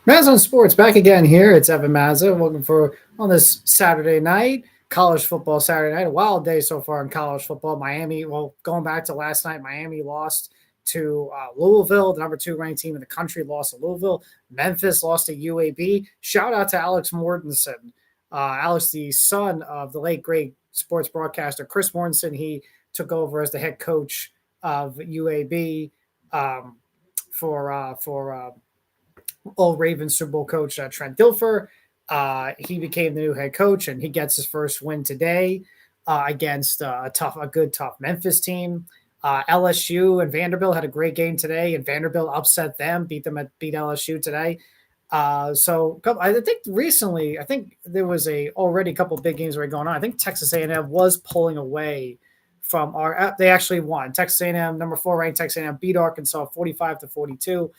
MazzaOnSports back again here. It's Evan Mazza. Welcome for on this Saturday night, college football Saturday night. A wild day so far in college football. Miami, well, going back to last night, Miami lost to Louisville, the number 2 ranked team in the country, lost to Louisville. Memphis lost to UAB. Shout out to Alex Mortensen. Alex, the son of the late great sports broadcaster Chris Mortensen. He took over as the head coach of UAB for old Ravens Super Bowl coach Trent Dilfer. He became the new head coach, and he gets his first win today against a good tough Memphis team. LSU and Vanderbilt had a great game today, and Vanderbilt upset them, beat LSU today. So I think recently, I think there was already a couple of big games already going on. I think Texas A&M was pulling away from they actually won. Texas A&M, number 4 ranked Texas A&M, beat Arkansas 45-42.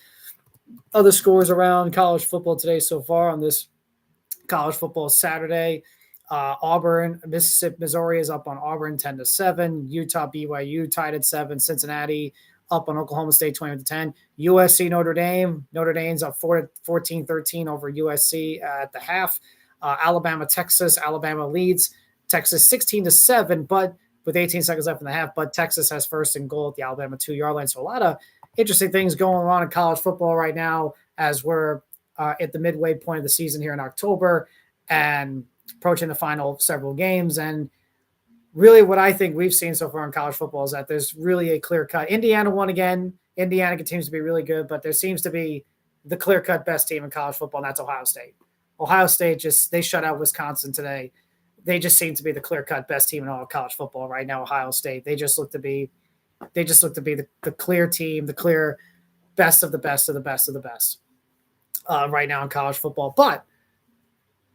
Other scores around college football today so far on this college football Saturday. Auburn, Mississippi, Missouri is up on Auburn 10-7. Utah, BYU tied at 7. Cincinnati up on Oklahoma State 20-10. USC, Notre Dame. Notre Dame's up 14-13 over USC at the half. Alabama, Texas. Alabama leads Texas 16-7, but with 18 seconds left in the half. But Texas has first and goal at the Alabama 2-yard line. So a lot of interesting things going on in college football right now as we're at the midway point of the season here in October and approaching the final several games. And really what I think we've seen so far in college football is that there's really a clear cut. Indiana won again. Indiana continues to be really good, but there seems to be the clear cut best team in college football, and that's Ohio State. Ohio State they shut out Wisconsin today. They just seem to be the clear cut best team in all of college football right now. Ohio State. They just look to be the clear team, the clear best of the best of the best of the best right now in college football. But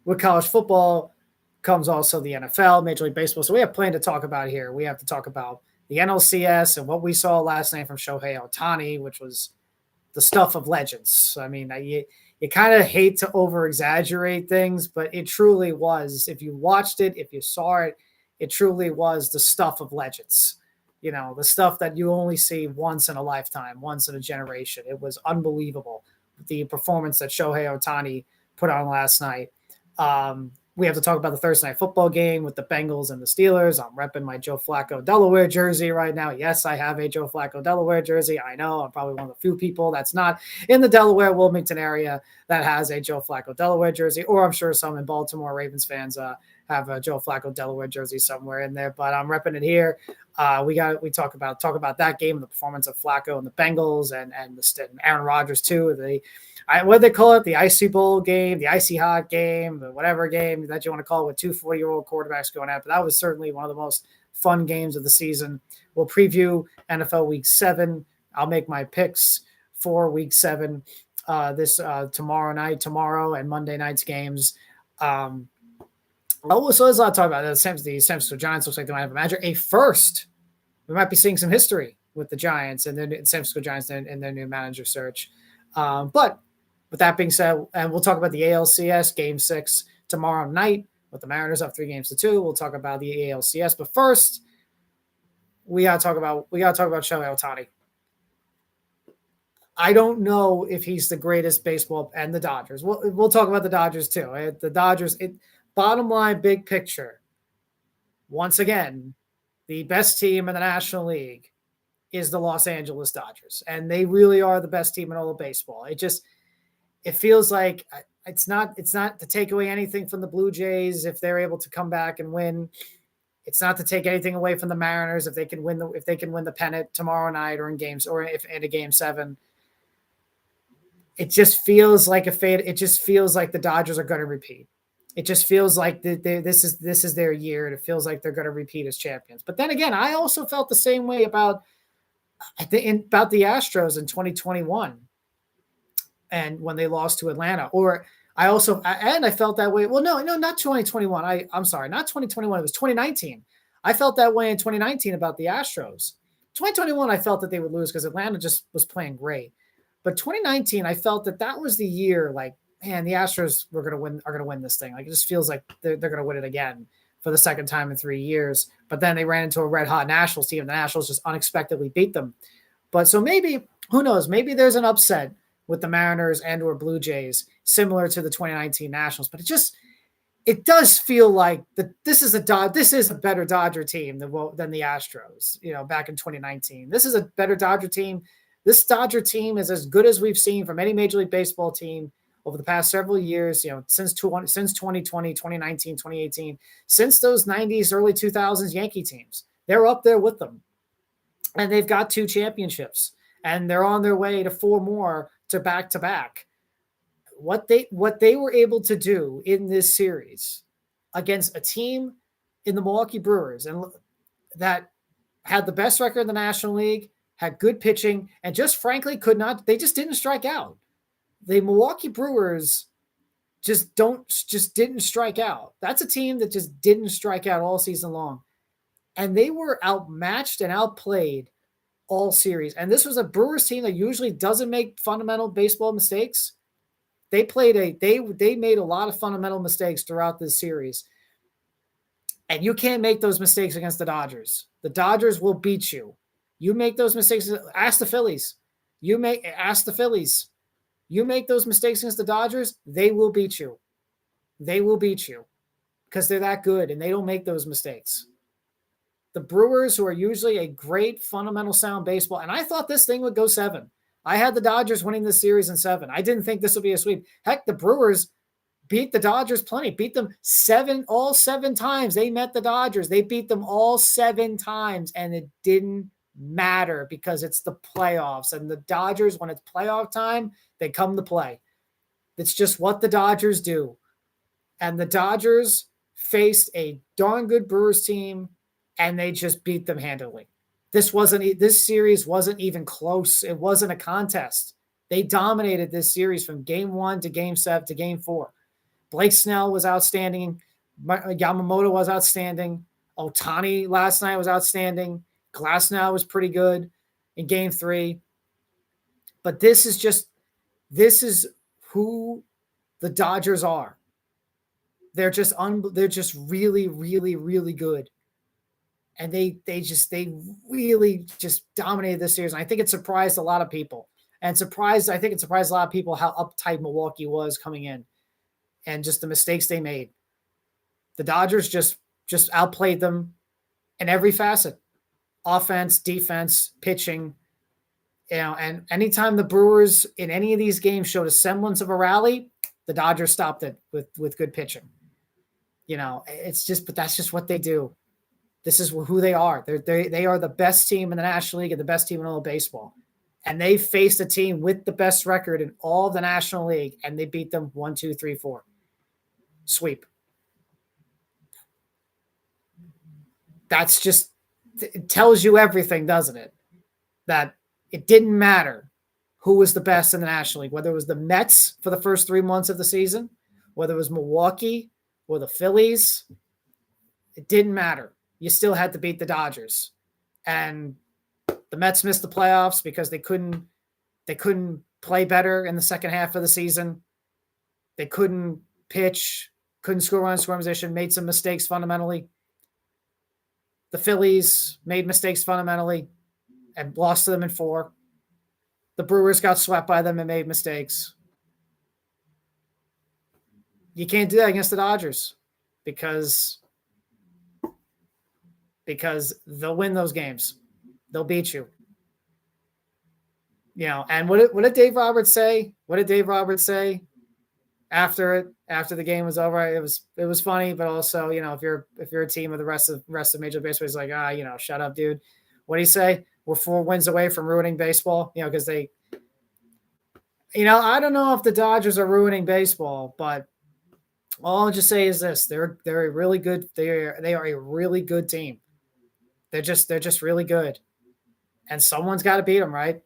with college football comes also the NFL, Major League Baseball. So we have plenty to talk about here. We have to talk about the NLCS and what we saw last night from Shohei Ohtani, which was the stuff of legends. I mean, you kind of hate to over-exaggerate things, but it truly was. If you watched it, if you saw it, it truly was the stuff of legends. You know, the stuff that you only see once in a lifetime, once in a generation. It was unbelievable, the performance that Shohei Ohtani put on last night. We have to talk about the Thursday night football game with the Bengals and the Steelers. I'm repping my Joe Flacco Delaware jersey right now. Yes, I have a Joe Flacco Delaware jersey. I know I'm probably one of the few people that's not in the Delaware, Wilmington area that has a Joe Flacco Delaware jersey, or I'm sure some in Baltimore Ravens fans have a Joe Flacco Delaware jersey somewhere in there, but I'm repping it here. We talk about that game, the performance of Flacco and the Bengals and Aaron Rodgers too. What they call it, the icy bowl game, the icy hot game, the whatever game that you want to call it, with 2 40-year-old quarterbacks going at. But that was certainly one of the most fun games of the season. We'll preview NFL Week 7. I'll make my picks for Week 7 tomorrow and Monday night's games. So let's not talk about that. The San Francisco Giants looks like they might have a manager. A first. We might be seeing some history with the Giants and the San Francisco Giants in their new manager search. But with that being said, and we'll talk about the ALCS Game 6 tomorrow night with the Mariners up 3-2. We'll talk about the ALCS. But first, we gotta talk about Shohei Ohtani. I don't know if he's the greatest baseball, and the Dodgers. We'll talk about the Dodgers too. The Dodgers, bottom line, big picture. Once again, the best team in the National League is the Los Angeles Dodgers, and they really are the best team in all of baseball. It feels like it's not to take away anything from the Blue Jays if they're able to come back and win. It's not to take anything away from the Mariners if they can win the pennant tomorrow night or in a Game 7. It just feels like a fade. It just feels like the Dodgers are going to repeat. It just feels like this is their year, and it feels like they're going to repeat as champions. But then again, I also felt the same way about the Astros in 2021, and when they lost to Atlanta. I felt that way. Well, no, not 2021. I'm sorry, not 2021. It was 2019. I felt that way in 2019 about the Astros. 2021, I felt that they would lose because Atlanta just was playing great. But 2019, I felt that was the year. Like, man, the Astros are going to win this thing. Like, it just feels like they're going to win it again for the second time in 3 years. But then they ran into a red hot Nationals team. The Nationals just unexpectedly beat them. But so maybe, who knows? Maybe there's an upset with the Mariners and or Blue Jays similar to the 2019 Nationals. But it does feel like this is a better Dodger team than the Astros, back in 2019. This is a better Dodger team. This Dodger team is as good as we've seen from any Major League Baseball team over the past several years, since 2020, 2019, 2018, since those 90s, early 2000s Yankee teams. They're up there with them. And they've got 2 championships. And they're on their way to 4 more to back-to-back. What they were able to do in this series against a team in the Milwaukee Brewers and that had the best record in the National League, had good pitching, and just frankly they just didn't strike out. The Milwaukee Brewers just didn't strike out. That's a team that just didn't strike out all season long. And they were outmatched and outplayed all series. And this was a Brewers team that usually doesn't make fundamental baseball mistakes. They made a lot of fundamental mistakes throughout this series. And you can't make those mistakes against the Dodgers. The Dodgers will beat you. You make those mistakes, ask the Phillies. Ask the Phillies. You make those mistakes against the Dodgers, they will beat you. They will beat you because they're that good and they don't make those mistakes. The Brewers, who are usually a great fundamental sound baseball, and I thought this thing would go 7. I had the Dodgers winning this series in 7. I didn't think this would be a sweep. Heck, the Brewers beat the Dodgers plenty, beat them all 7 times. They met the Dodgers. They beat them all 7 times, and it didn't matter because it's the playoffs. And the Dodgers, when it's playoff time, they come to play. It's just what the Dodgers do. And the Dodgers faced a darn good Brewers team, and they just beat them handily. This series wasn't even close. It wasn't a contest. They dominated this series from game 1 to game 7 to game 4. Blake Snell was outstanding. Yamamoto was outstanding. Ohtani last night was outstanding. Glasnow was pretty good in game 3. But this is who the Dodgers are. They're just really, really, really good. And they really just dominated this series. And I think it surprised a lot of people. I think it surprised a lot of people how uptight Milwaukee was coming in and just the mistakes they made. The Dodgers just outplayed them in every facet. Offense, defense, pitching. And anytime the Brewers in any of these games showed a semblance of a rally, the Dodgers stopped it with good pitching. But that's just what they do. This is who they are. They are the best team in the National League and the best team in all of baseball. And they faced a team with the best record in all of the National League, and they beat them 1, 2, 3, 4. Sweep. It tells you everything, doesn't it? That it didn't matter who was the best in the National League, whether it was the Mets for the first 3 months of the season, whether it was Milwaukee or the Phillies. It didn't matter. You still had to beat the Dodgers. And the Mets missed the playoffs because they couldn't play better in the second half of the season. They couldn't pitch, couldn't score on scoring position, made some mistakes fundamentally. The Phillies made mistakes fundamentally and lost to them in 4. The Brewers got swept by them and made mistakes. You can't do that against the Dodgers because they'll win those games. They'll beat you. And what did Dave Roberts say? What did Dave Roberts say after the game was over? It was funny, but also, if you're a team of the rest of Major League Baseball, he's like, shut up, dude. What did he say? We're 4 wins away from ruining baseball, because they, I don't know if the Dodgers are ruining baseball, but all I'll just say is this: they're a really good. They are a really good team. They're just really good, and someone's got to beat them, right?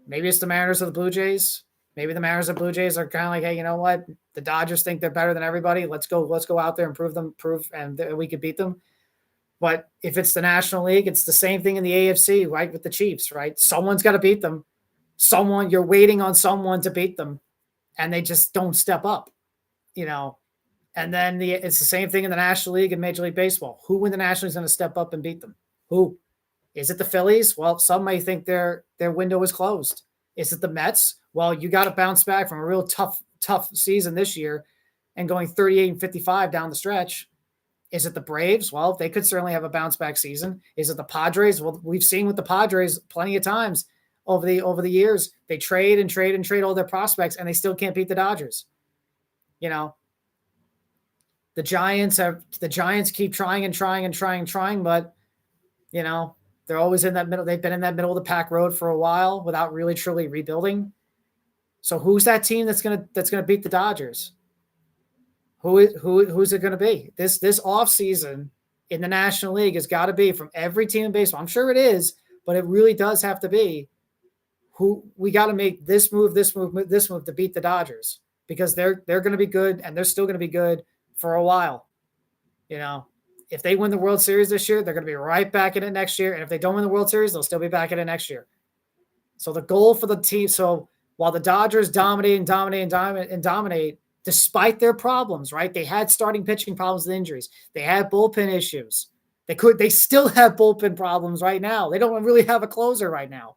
Maybe it's the Mariners or the Blue Jays. Maybe the Mariners and Blue Jays are kind of like, hey, you know what? The Dodgers think they're better than everybody. Let's go out there and prove, and we could beat them. But if it's the National League, it's the same thing in the AFC, right? With the Chiefs, right? Someone's got to beat them. You're waiting on someone to beat them, and they just don't step up, And then it's the same thing in the National League and Major League Baseball. Who in the National League is going to step up and beat them? Who? Is it the Phillies? Well, some may think their window is closed. Is it the Mets? Well, you got to bounce back from a real tough tough season this year and going 38-55 down the stretch. Is it the Braves? Well, they could certainly have a bounce back season. Is it the Padres? Well, we've seen with the Padres plenty of times over the years. They trade and trade and trade all their prospects, and they still can't beat the Dodgers. The Giants keep trying and trying and trying and trying, but they're always in that middle. They've been in that middle of the pack road for a while without really truly rebuilding. So who's that team that's gonna beat the Dodgers? Who's it going to be? This offseason in the National League has got to be from every team in baseball. I'm sure it is, but it really does have to be who we got to make this move to beat the Dodgers, because they're going to be good, and they're still going to be good for a while. If they win the World Series this year, they're going to be right back in it next year. And if they don't win the World Series, they'll still be back in it next year. So the goal for the team, so while the Dodgers dominate, despite their problems, right? They had starting pitching problems with injuries. They had bullpen issues. They still have bullpen problems right now. They don't really have a closer right now,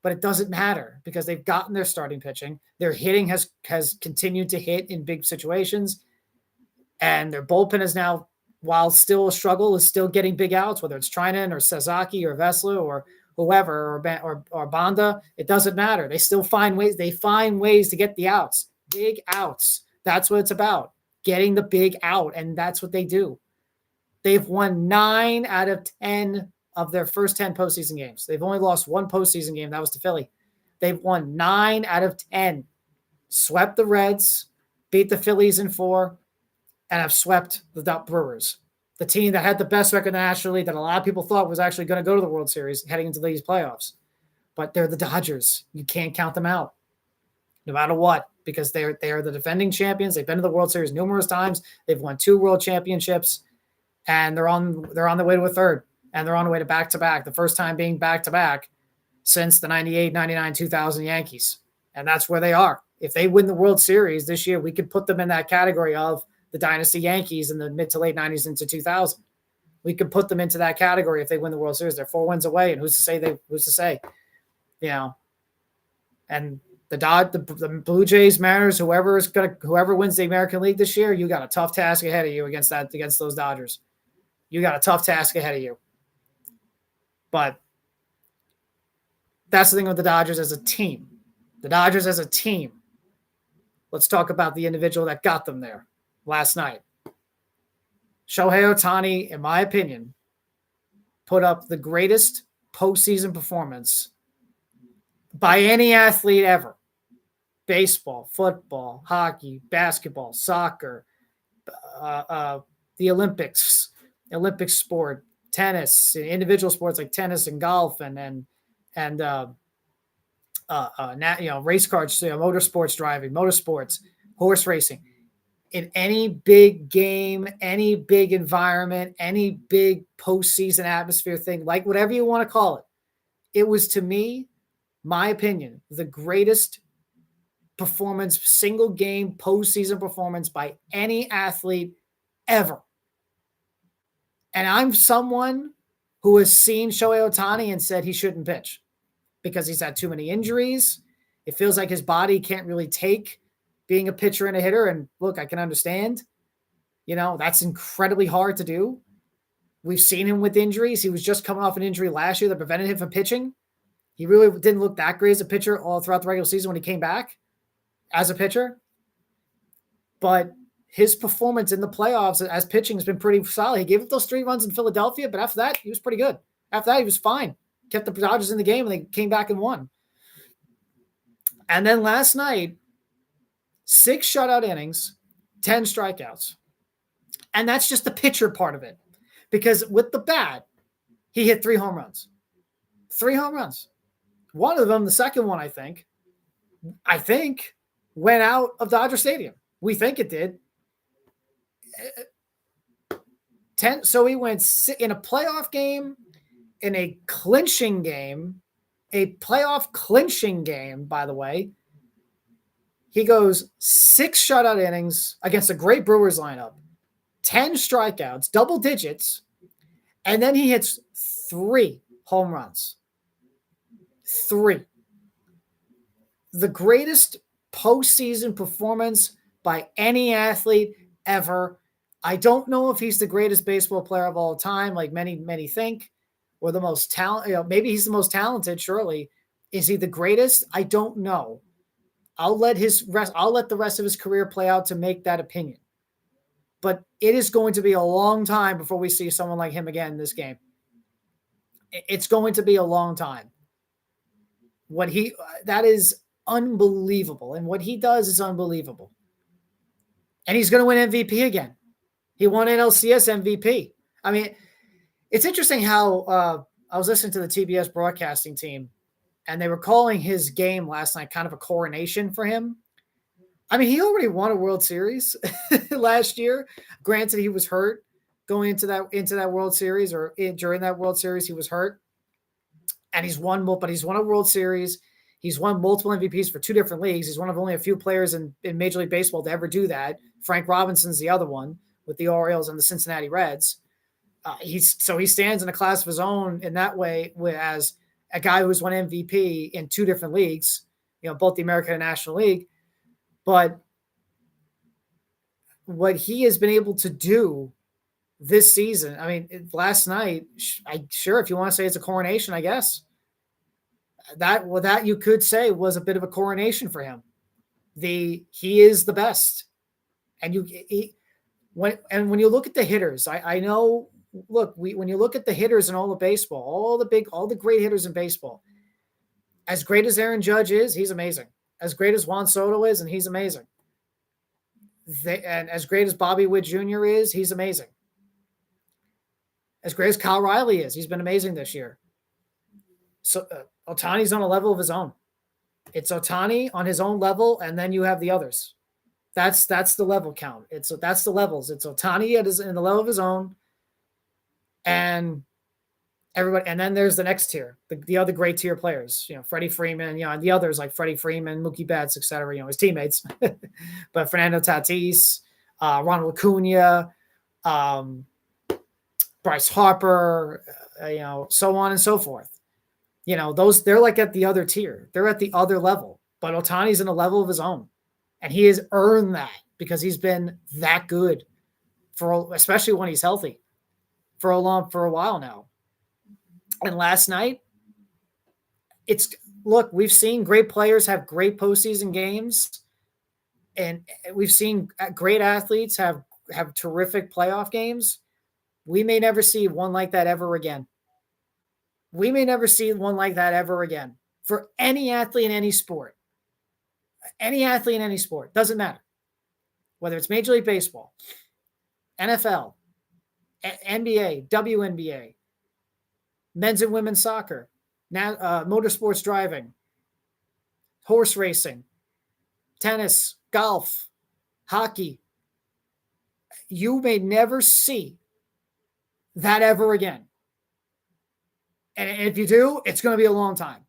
but it doesn't matter because they've gotten their starting pitching. Their hitting has continued to hit in big situations, and their bullpen is now, while still a struggle, is still getting big outs, whether it's Trinan or Sasaki or Vesla or whoever or Banda. It doesn't matter. They still find ways. They find ways to get the outs. Big outs. That's what it's about. Getting the big out. And that's what they do. They've won 9 out of 10 of their first 10 postseason games. They've only lost one postseason game. That was to Philly. They've won 9 out of 10. Swept the Reds, beat the Phillies in 4, and have swept the Brewers. The team that had the best record in the National League that a lot of people thought was actually going to go to the World Series heading into these playoffs. But they're the Dodgers. You can't count them out. No matter what, because they are the defending champions. They've been to the World Series numerous times. They've won 2 world championships, and they're on the way to a third, and they're on the way to back-to-back, the first time being back-to-back since the 98, 99, 2000 Yankees. And that's where they are. If they win the World Series this year, we could put them in that category of the dynasty Yankees in the mid to late 90s into 2000. We could put them into that category if they win the World Series. They're 4 wins away, and who's to say? And the Blue Jays, Mariners, whoever wins the American League this year, you got a tough task ahead of you against those Dodgers. You got a tough task ahead of you. But that's the thing with the Dodgers as a team. Let's talk about the individual that got them there last night. Shohei Ohtani, in my opinion, put up the greatest postseason performance by any athlete ever. Baseball, football, hockey, basketball, soccer, the Olympics, Olympic sport, tennis, individual sports like tennis and golf, and race cars, motorsports driving, motorsports, horse racing. In any big game, any big environment, any big postseason atmosphere thing, like whatever you want to call it, it was, to me, my opinion, the greatest performance, single game postseason performance by any athlete ever. And I'm someone who has seen Shohei Ohtani and said he shouldn't pitch because he's had too many injuries. It feels like his body can't really take being a pitcher and a hitter. And look, I can understand, that's incredibly hard to do. We've seen him with injuries. He was just coming off an injury last year that prevented him from pitching. He really didn't look that great as a pitcher all throughout the regular season when he came back as a pitcher. But his performance in the playoffs as pitching has been pretty solid. He gave up those 3 runs in Philadelphia, but after that, he was pretty good. After that, he was fine. Kept the Dodgers in the game, and they came back and won. And then last night, 6 shutout innings, 10 strikeouts. And that's just the pitcher part of it. Because with the bat, he hit 3 home runs. 3 home runs. One of them, the second one, I think, went out of Dodger Stadium. We think it did. So he went in a playoff game, in a playoff clinching game, by the way. He goes 6 shutout innings against a great Brewers lineup, 10 strikeouts, double digits, and then he hits 3 home runs. 3. The greatest postseason performance by any athlete ever. I don't know if he's the greatest baseball player of all time, like many think, or the most talented. Maybe he's the most talented. Surely, is he the greatest? I don't know. I'll let the rest of his career play out to make that opinion. But it is going to be a long time before we see someone like him again in this game. It's going to be a long time. That is unbelievable. And what he does is unbelievable. And he's going to win MVP again. He won NLCS MVP. I mean, it's interesting how I was listening to the TBS broadcasting team, and they were calling his game last night kind of a coronation for him. I mean, he already won a World Series last year. Granted, he was hurt going into that World Series, or during that World Series, he was hurt. And he's won a World Series. He's won multiple MVPs for 2 different leagues. He's one of only a few players in Major League Baseball to ever do that. Frank Robinson's the other one with the Orioles and the Cincinnati Reds. He stands in a class of his own in that way, as a guy who's won MVP in 2 different leagues, both the American and National League. But what he has been able to do this season, I mean, last night, if you want to say it's a coronation, I guess that you could say was a bit of a coronation for him. He is the best. And when you look at the hitters, I know, look, when you look at the hitters in all of baseball, all the great hitters in baseball, as great as Aaron Judge is, he's amazing. As great as Juan Soto is, and he's amazing. And as great as Bobby Witt Jr. is, he's amazing. As great as Kyle Riley is, he's been amazing this year. So Ohtani's on a level of his own. It's Ohtani on his own level, and then you have the others. That's the level count. That's the levels. It's Ohtani in the level of his own, and everybody. And then there's the next tier, the other great tier players. Freddie Freeman. And the others like Freddie Freeman, Mookie Betts, etc. His teammates, but Fernando Tatis, Ronald Acuna, Bryce Harper, so on and so forth. Those, they're like at the other tier. They're at the other level. But Ohtani's in a level of his own. And he has earned that because he's been that good especially when he's healthy for a while now. And last night, we've seen great players have great postseason games, and we've seen great athletes have terrific playoff games. We may never see one like that ever again. We may never see one like that ever again for any athlete in any sport. Any athlete in any sport, doesn't matter. Whether it's Major League Baseball, NFL, NBA, WNBA, men's and women's soccer, motorsports driving, horse racing, tennis, golf, hockey. You may never see that ever again. And if you do, it's going to be a long time.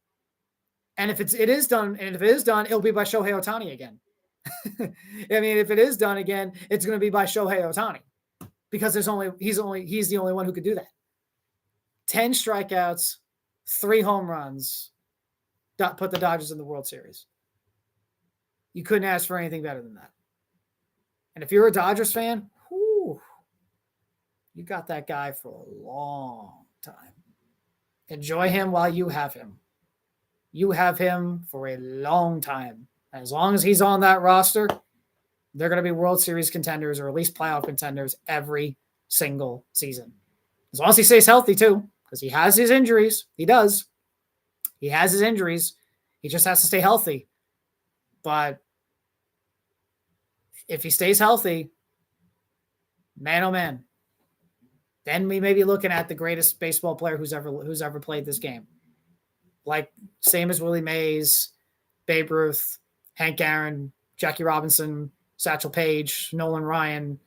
And if it is done, it'll be by Shohei Ohtani again. I mean, if it is done again, it's going to be by Shohei Ohtani, because he's the only one who could do that. 10 strikeouts, 3 home runs, put the Dodgers in the World Series. You couldn't ask for anything better than that. And if you're a Dodgers fan, you got that guy for a long time. Enjoy him while you have him. You have him for a long time. As long as he's on that roster, they're going to be World Series contenders, or at least playoff contenders, every single season. As long as he stays healthy too, because he has his injuries. He does. He has his injuries. He just has to stay healthy. But if he stays healthy, man, oh man, then we may be looking at the greatest baseball player who's ever played this game. Like, same as Willie Mays, Babe Ruth, Hank Aaron, Jackie Robinson, Satchel Paige, Nolan Ryan,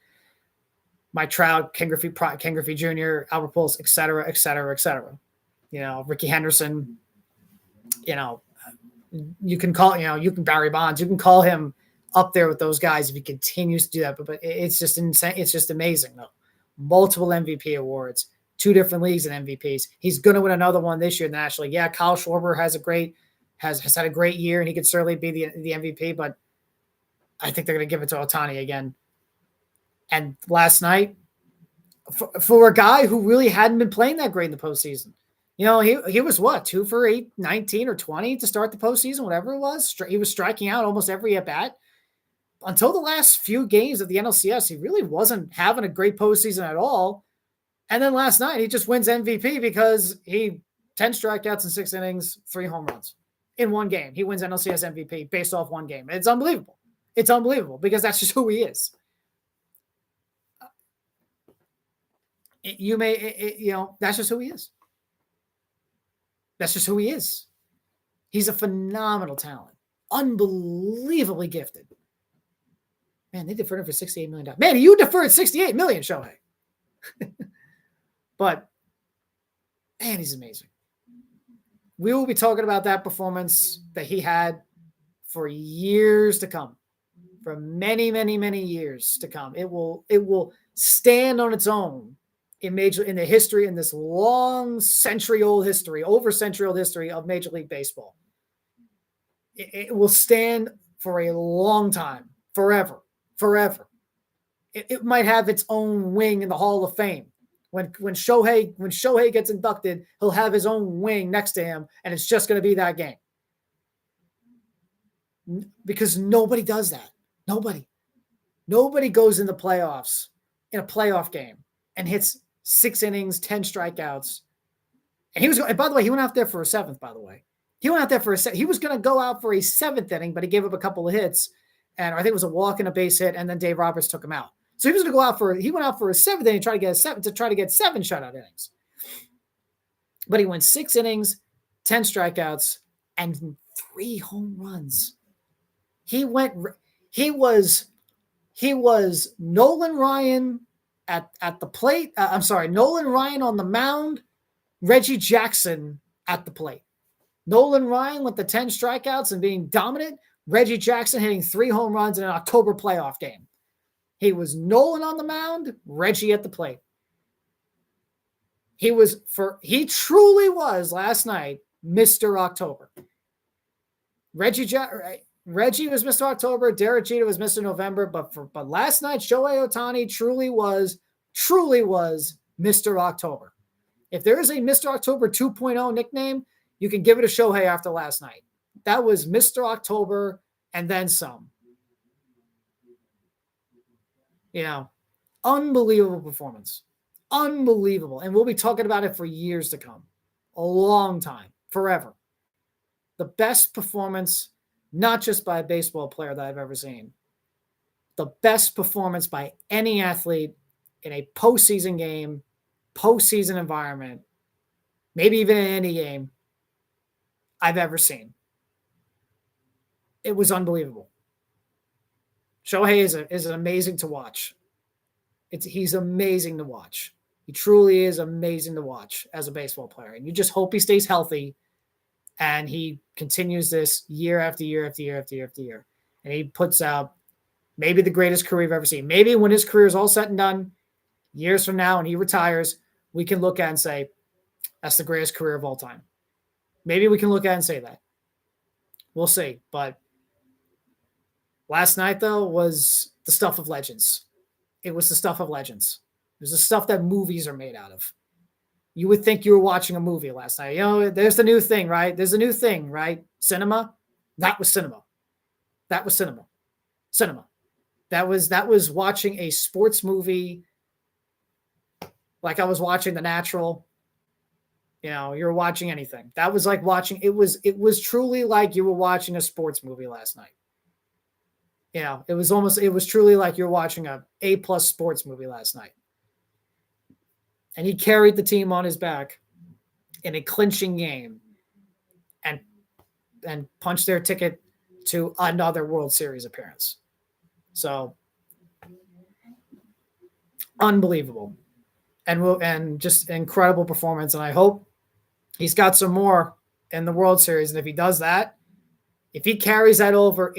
Mike Trout, Ken Griffey Jr., Albert Pujols, et cetera, et cetera, et cetera. Ricky Henderson. You can Barry Bonds. You can call him up there with those guys if he continues to do that. But it's just insane. It's just amazing, though. Multiple MVP awards, 2 different leagues and MVPs. He's going to win another one this year nationally. Yeah, Kyle Schwarber has had a great year, and he could certainly be the MVP. But I think they're going to give it to Ohtani again. And last night, for a guy who really hadn't been playing that great in the postseason, he was what, 2 for 8, 19 or 20 to start the postseason, whatever it was. He was striking out almost every at bat. Until the last few games of the NLCS, he really wasn't having a great postseason at all. And then last night, he just wins MVP because he 10 strikeouts in 6 innings, 3 home runs in one game. He wins NLCS MVP based off one game. It's unbelievable. It's unbelievable because that's just who he is. That's just who he is. That's just who he is. He's a phenomenal talent. Unbelievably gifted. Man, they deferred him for $68 million. Man, you deferred $68 million, Shohei. But, man, he's amazing. We will be talking about that performance that he had for years to come. For many, many, many years to come. It will stand on its own in the history, in this long century-old history of Major League Baseball. It will stand for a long time, forever. It might have its own wing in the Hall of Fame. When Shohei gets inducted, he'll have his own wing next to him, and it's just going to be that game. Because nobody does that. Nobody goes in the playoffs in a playoff game and hits 6 innings, 10 strikeouts. And by the way, he went out there for a 7th, by the way. He went out there for a 7th. He was going to go out for a 7th inning, but he gave up a couple of hits. And I think it was a walk and a base hit, and then Dave Roberts took him out. So he was going to he went out for a 7th inning to try to get 7 shutout innings. But he went 6 innings, 10 strikeouts, and 3 home runs. He was Nolan Ryan at the plate. Nolan Ryan on the mound, Reggie Jackson at the plate. Nolan Ryan with the 10 strikeouts and being dominant. Reggie Jackson hitting 3 home runs in an October playoff game. He was Nolan on the mound, Reggie at the plate. He truly was last night Mr. October. Reggie was Mr. October. Derek Jeter was Mr. November. But last night, Shohei Ohtani truly was Mr. October. If there is a Mr. October 2.0 nickname, you can give it a Shohei after last night. That was Mr. October and then some. Unbelievable performance. Unbelievable. And we'll be talking about it for years to come. A long time. Forever. The best performance, not just by a baseball player that I've ever seen. The best performance by any athlete in a postseason game, postseason environment, maybe even in any game I've ever seen. It was unbelievable. Shohei is amazing to watch. He's amazing to watch. He truly is amazing to watch as a baseball player. And you just hope he stays healthy and he continues this year after year after year after year after year. And he puts out maybe the greatest career we've ever seen. Maybe when his career is all said and done, years from now and he retires, we can look at and say, that's the greatest career of all time. Maybe we can look at and say that. We'll see. But last night, though, was the stuff of legends. It was the stuff of legends. It was the stuff that movies are made out of. You would think you were watching a movie last night. There's the new thing, right? There's a new thing, right? Cinema. That was cinema. That was cinema. Cinema. That was watching a sports movie like I was watching The Natural. You're watching anything. That was like watching. It was truly like you were watching a sports movie last night. It was truly like you're watching a A+ sports movie last night. And he carried the team on his back in a clinching game and punched their ticket to another World Series appearance. So unbelievable and just incredible performance. And I hope he's got some more in the World Series. And if he does that, if he carries that over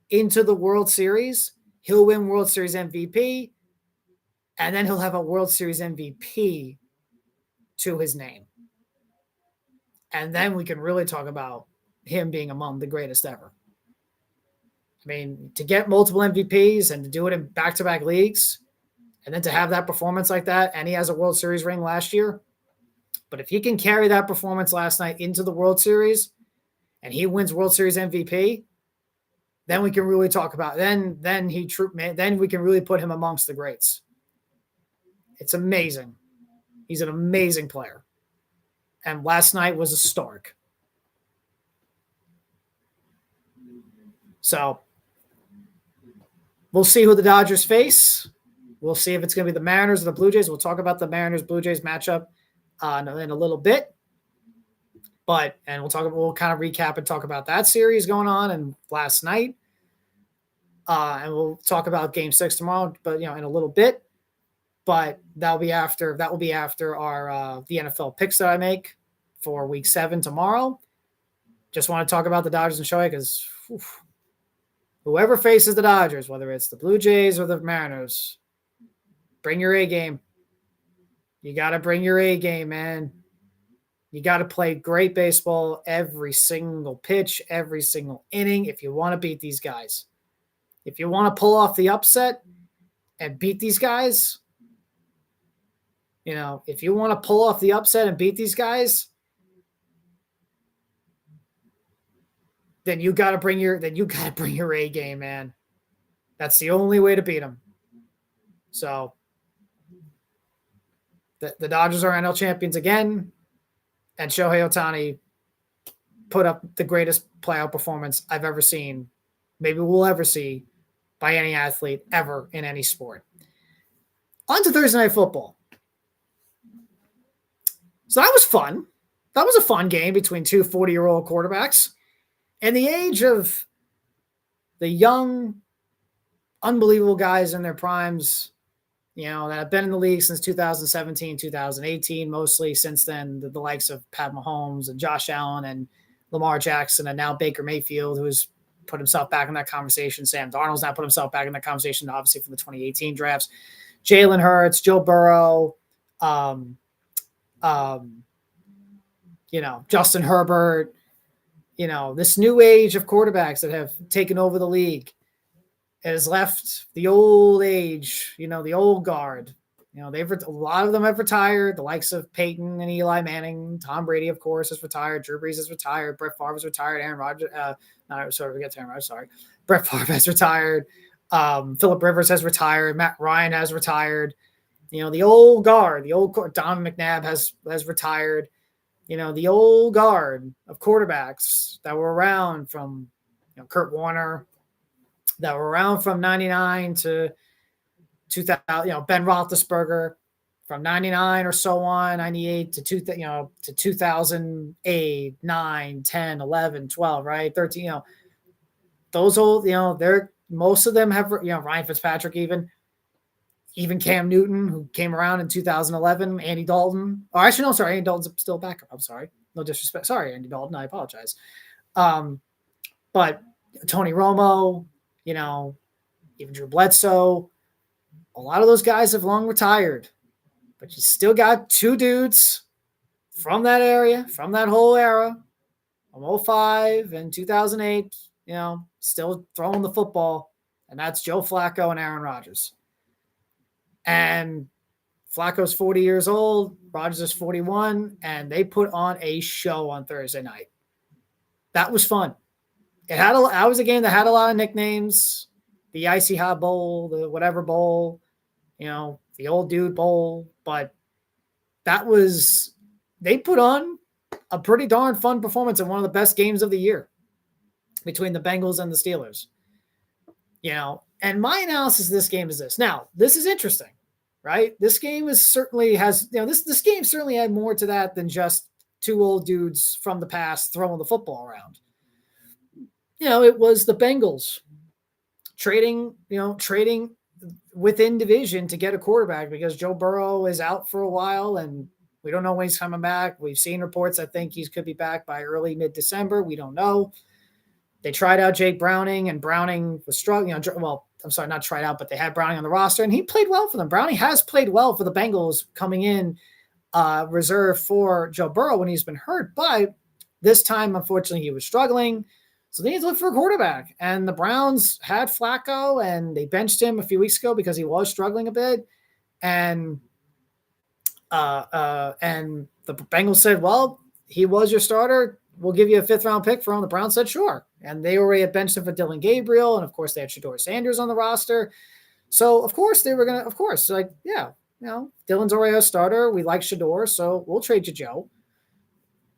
into the World Series, he'll win World Series MVP, and then he'll have a World Series MVP to his name. And then we can really talk about him being among the greatest ever. I mean, to get multiple MVPs and to do it in back-to-back leagues, and then to have that performance like that, and he has a World Series ring last year. But if he can carry that performance last night into the World Series and he wins World Series MVP, then we can really talk about then we can really put him amongst the greats. It's amazing. He's an amazing player. And last night was a stark. So we'll see who the Dodgers face. We'll see if it's going to be the Mariners or the Blue Jays. We'll talk about the Mariners-Blue Jays matchup in a little bit. We'll kind of recap and talk about that series going on and last night. And we'll talk about Game 6 tomorrow, but in a little bit. But that will be after our the NFL picks that I make for Week 7 tomorrow. Just want to talk about the Dodgers and Shohei because whoever faces the Dodgers, whether it's the Blue Jays or the Mariners, bring your A game. You got to bring your A game, man. You got to play great baseball every single pitch, every single inning if you want to beat these guys. If you want to pull off the upset and beat these guys, if you want to pull off the upset and beat these guys, then you got to bring your A game, man. That's the only way to beat them. So the Dodgers are NL champions again, and Shohei Ohtani put up the greatest playoff performance I've ever seen, maybe we'll ever see, by any athlete ever in any sport. On to Thursday Night Football. So that was fun. That was a fun game between two 40-year-old quarterbacks. And the age of the young, unbelievable guys in their primes, that have been in the league since 2017, 2018, mostly since then, the likes of Pat Mahomes and Josh Allen and Lamar Jackson and now Baker Mayfield, who's put himself back in that conversation. Sam Darnold's now put himself back in that conversation, obviously, from the 2018 drafts. Jalen Hurts, Joe Burrow, Justin Herbert, this new age of quarterbacks that have taken over the league has left the old age, the old guard. A lot of them have retired. The likes of Peyton and Eli Manning, Tom Brady, of course, is retired. Drew Brees is retired. Brett Favre is retired. Aaron Rodgers, Brett Favre has retired. Phillip Rivers has retired. Matt Ryan has retired. The old guard, Don McNabb has retired. The old guard of quarterbacks that were around from, Kurt Warner, that were around from 99 to 2000, Ben Roethlisberger from 99 or so on, 98 to 2008, 9, 10, 11, 12, right? 13, those old, most of them have, Ryan Fitzpatrick, even Cam Newton, who came around in 2011, Andy Dalton. Oh, actually, no, sorry. Andy Dalton's still backup. I'm sorry. No disrespect. Sorry, Andy Dalton. I apologize. But Tony Romo, even Drew Bledsoe, a lot of those guys have long retired. But you still got two dudes from that area, from that whole era, from 05 and 2008, still throwing the football. And that's Joe Flacco and Aaron Rodgers. And Flacco's 40 years old, Rodgers is 41, and they put on a show on Thursday night. That was fun. That was a game that had a lot of nicknames. The Icy Hot Bowl, the whatever bowl, the old dude bowl. But they put on a pretty darn fun performance in one of the best games of the year between the Bengals and the Steelers. And my analysis of this game is this. Now, this is interesting, right? This game certainly had more to that than just two old dudes from the past throwing the football around. It was the Bengals trading within division to get a quarterback because Joe Burrow is out for a while and we don't know when he's coming back. We've seen reports that think he could be back by early mid-December. We don't know. They tried out Jake Browning, and Browning was struggling. I'm sorry, not tried out, but they had Browning on the roster, and he played well for them. Browning has played well for the Bengals coming in reserve for Joe Burrow when he's been hurt. But this time, unfortunately, he was struggling. So they need to look for a quarterback. And the Browns had Flacco, and they benched him a few weeks ago because he was struggling a bit. And the Bengals said, well, he was your starter. We'll give you a 5th-round pick for him. The Browns said, sure. And they already had benched him for Dylan Gabriel. And, of course, they had Shedeur Sanders on the roster. So, of course, they were going to, like, yeah, Dylan's already a starter. We like Shedeur, so we'll trade you, Joe.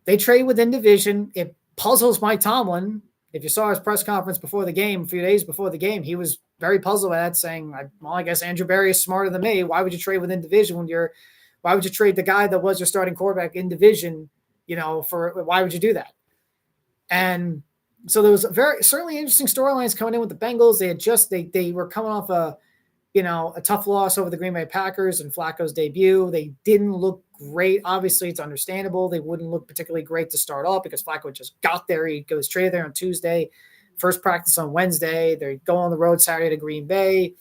They trade within division. It puzzles Mike Tomlin. If you saw his press conference before the game, a few days before the game, he was very puzzled by that, saying, well, I guess Andrew Berry is smarter than me. Why would you trade within division why would you trade the guy that was your starting quarterback in division, why would you do that? And so there was certainly interesting storylines coming in with the Bengals. They were coming off a tough loss over the Green Bay Packers and Flacco's debut. They didn't look great. Obviously, it's understandable. They wouldn't look particularly great to start off because Flacco just got there. He goes traded there on Tuesday, first practice on Wednesday. They go on the road Saturday to Green Bay.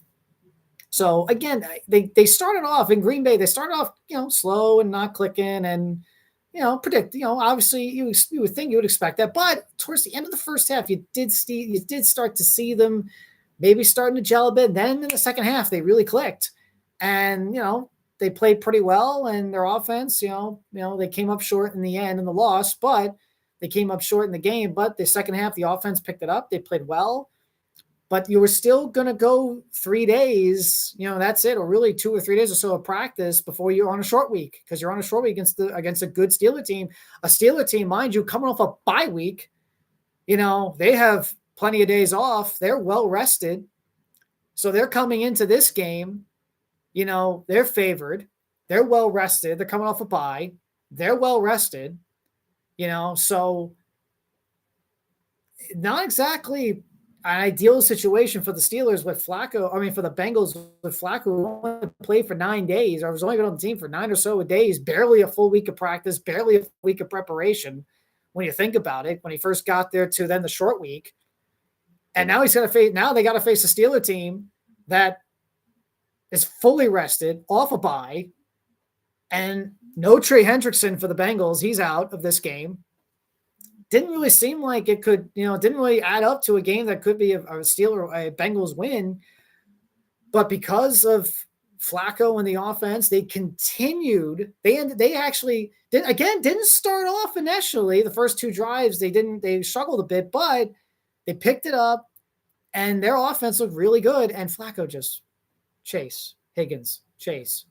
So again, they started off in Green Bay. They started off, slow and not clicking and, obviously you would think you would expect that. But towards the end of the first half, you did start to see them maybe starting to gel a bit. Then in the second half, they really clicked. And, they played pretty well, and their offense, they came up short in the end in the loss, but they came up short in the game. But the second half, the offense picked it up. They played well, but you were still going to go 3 days, that's it, or really 2 or 3 days or so of practice before you're on a short week, because you're on a short week against a good Steeler team. A Steeler team, mind you, coming off a bye week, they have plenty of days off. They're well rested. So they're coming into this game, they're favored. They're well rested. They're coming off a bye. They're well rested, so not exactly an ideal situation for the Steelers with Flacco. I mean, for the Bengals with Flacco, who only played for 9 days, or was only been on the team for 9 or so days, barely a full week of practice, barely a week of preparation. When you think about it, when he first got there to then the short week. And now they got to face a Steeler team that is fully rested, off a bye, and no Trey Hendrickson for the Bengals. He's out of this game. Didn't really seem like it could, didn't really add up to a game that could be a Bengals win. But because of Flacco and the offense, they continued. They actually didn't start off initially. The first 2 drives, they struggled a bit, but they picked it up, and their offense looked really good. And Flacco just Chase, Higgins, Chase,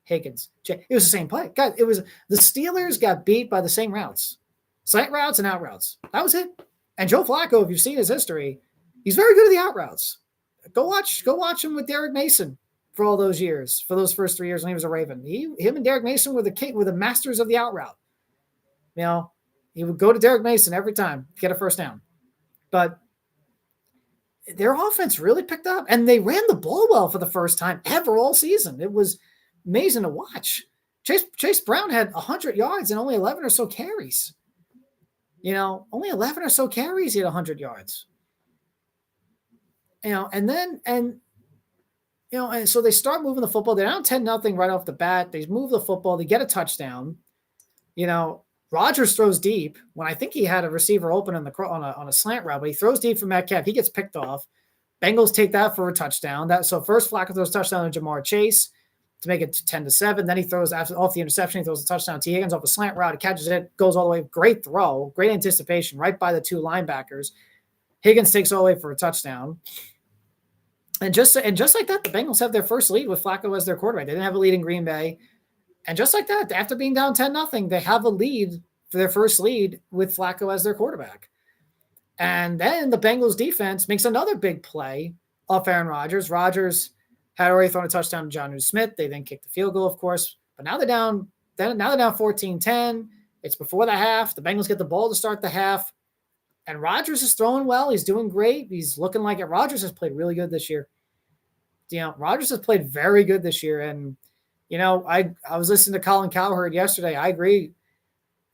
Higgins. It was the same play. God, it was the Steelers got beat by the same routes, slant routes and out routes. That was it. And Joe Flacco, if you've seen his history, he's very good at the out routes. Go watch him with Derek Mason for all those years, for those first 3 years when he was a Raven. Him and Derek Mason were the masters of the out route. He would go to Derek Mason every time to get a first down. But their offense really picked up, and they ran the ball well for the first time ever all season. It was amazing to watch. Chase Brown had 100 yards and only 11 or so carries. Only 11 or so carries, he had 100 yards. And so they start moving the football. They're down 10-0 right off the bat. They move the football. They get a touchdown. Rodgers throws deep when I think he had a receiver open on a slant route, but he throws deep for Metcalf. He gets picked off. Bengals take that for a touchdown. So first Flacco throws a touchdown to Jamar Chase to make it 10-7. Then he throws off the interception. He throws a touchdown to T. Higgins off a slant route. He catches it, goes all the way. Great throw, great anticipation, right by the 2 linebackers. Higgins takes all the way for a touchdown. And just like that, the Bengals have their first lead with Flacco as their quarterback. They didn't have a lead in Green Bay. And just like that, after being down 10-0, they have a lead for their first lead with Flacco as their quarterback. And then the Bengals defense makes another big play off Aaron Rodgers. Rodgers had already thrown a touchdown to Jonnu Smith. They then kicked the field goal, of course. But now they're down 14-10. It's before the half. The Bengals get the ball to start the half. And Rodgers is throwing well. He's doing great. He's looking like it. Rodgers has played really good this year. Rodgers has played very good this year. And I was listening to Colin Cowherd yesterday. I agree.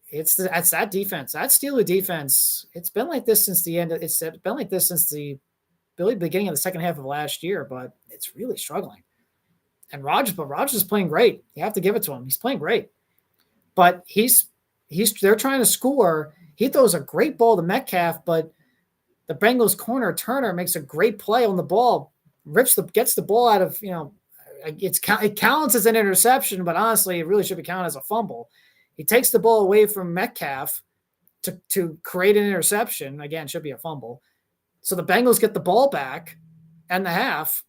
It's that defense, that Steeler defense. It's been like this since the end. It's been like this since the really beginning of the second half of last year, but it's really struggling. And Rodgers is playing great. You have to give it to him. He's playing great. But they're trying to score. He throws a great ball to Metcalf, but The Bengals corner, Turner, makes a great play on the ball, gets the ball out of, it counts as an interception, but honestly, it really should be counted as a fumble. He takes the ball away from Metcalf to create an interception. Again, should be a fumble. So the Bengals get the ball back and the half.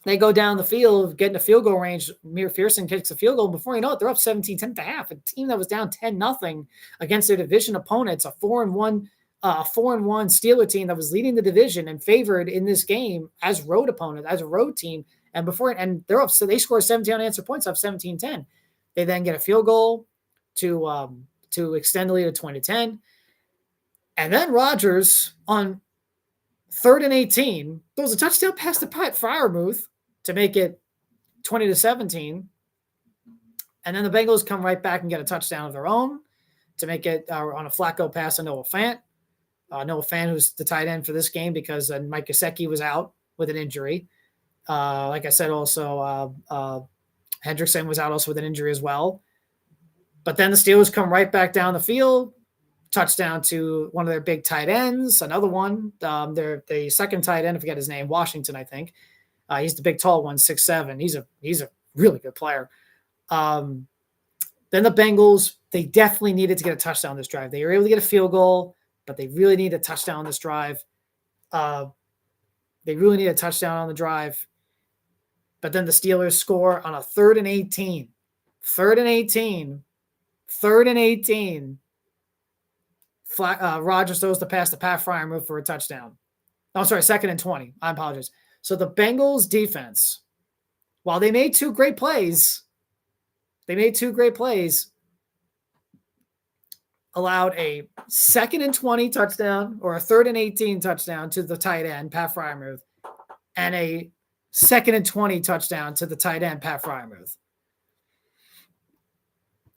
They go down the field, get in a field goal range. McPherson kicks a field goal. Before you know it, they're up 17-10 at the half. A team that was down 10-0 against their division opponents, a 4-1 Steeler team that was leading the division and favored in this game as road opponent, as a road team. And they're up, so they score 17 unanswered points, up 17-10. They then get a field goal to extend the lead to 20-10. And then Rodgers on 3rd and 18 throws a touchdown pass to Pat Freiermuth to make it 20-17. And then the Bengals come right back and get a touchdown of their own to make it on a Flacco pass to Noah Fant. Noah Fant, who's the tight end for this game because Mike Gesicki was out with an injury. Like I said, also Hendrickson was out also with an injury as well. But then the Steelers come right back down the field, touchdown to one of their big tight ends, another one. The second tight end, I forget his name, Washington, I think. He's the big tall one, 6'7". He's a really good player. Then the Bengals, they definitely needed to get a touchdown on this drive. They were able to get a field goal, but they really need a touchdown on this drive. They really need a touchdown on the drive. But then the Steelers score on a 3rd and 18. 3rd and 18. Rodgers throws the pass to Pat Freiermuth for a touchdown. Oh, sorry, 2nd and 20. I apologize. So the Bengals defense, while they made two great plays, allowed a 2nd and 20 touchdown or a 3rd and 18 touchdown to the tight end, Pat Freiermuth, and a 2nd and 20 touchdown to the tight end, Pat Freiermuth.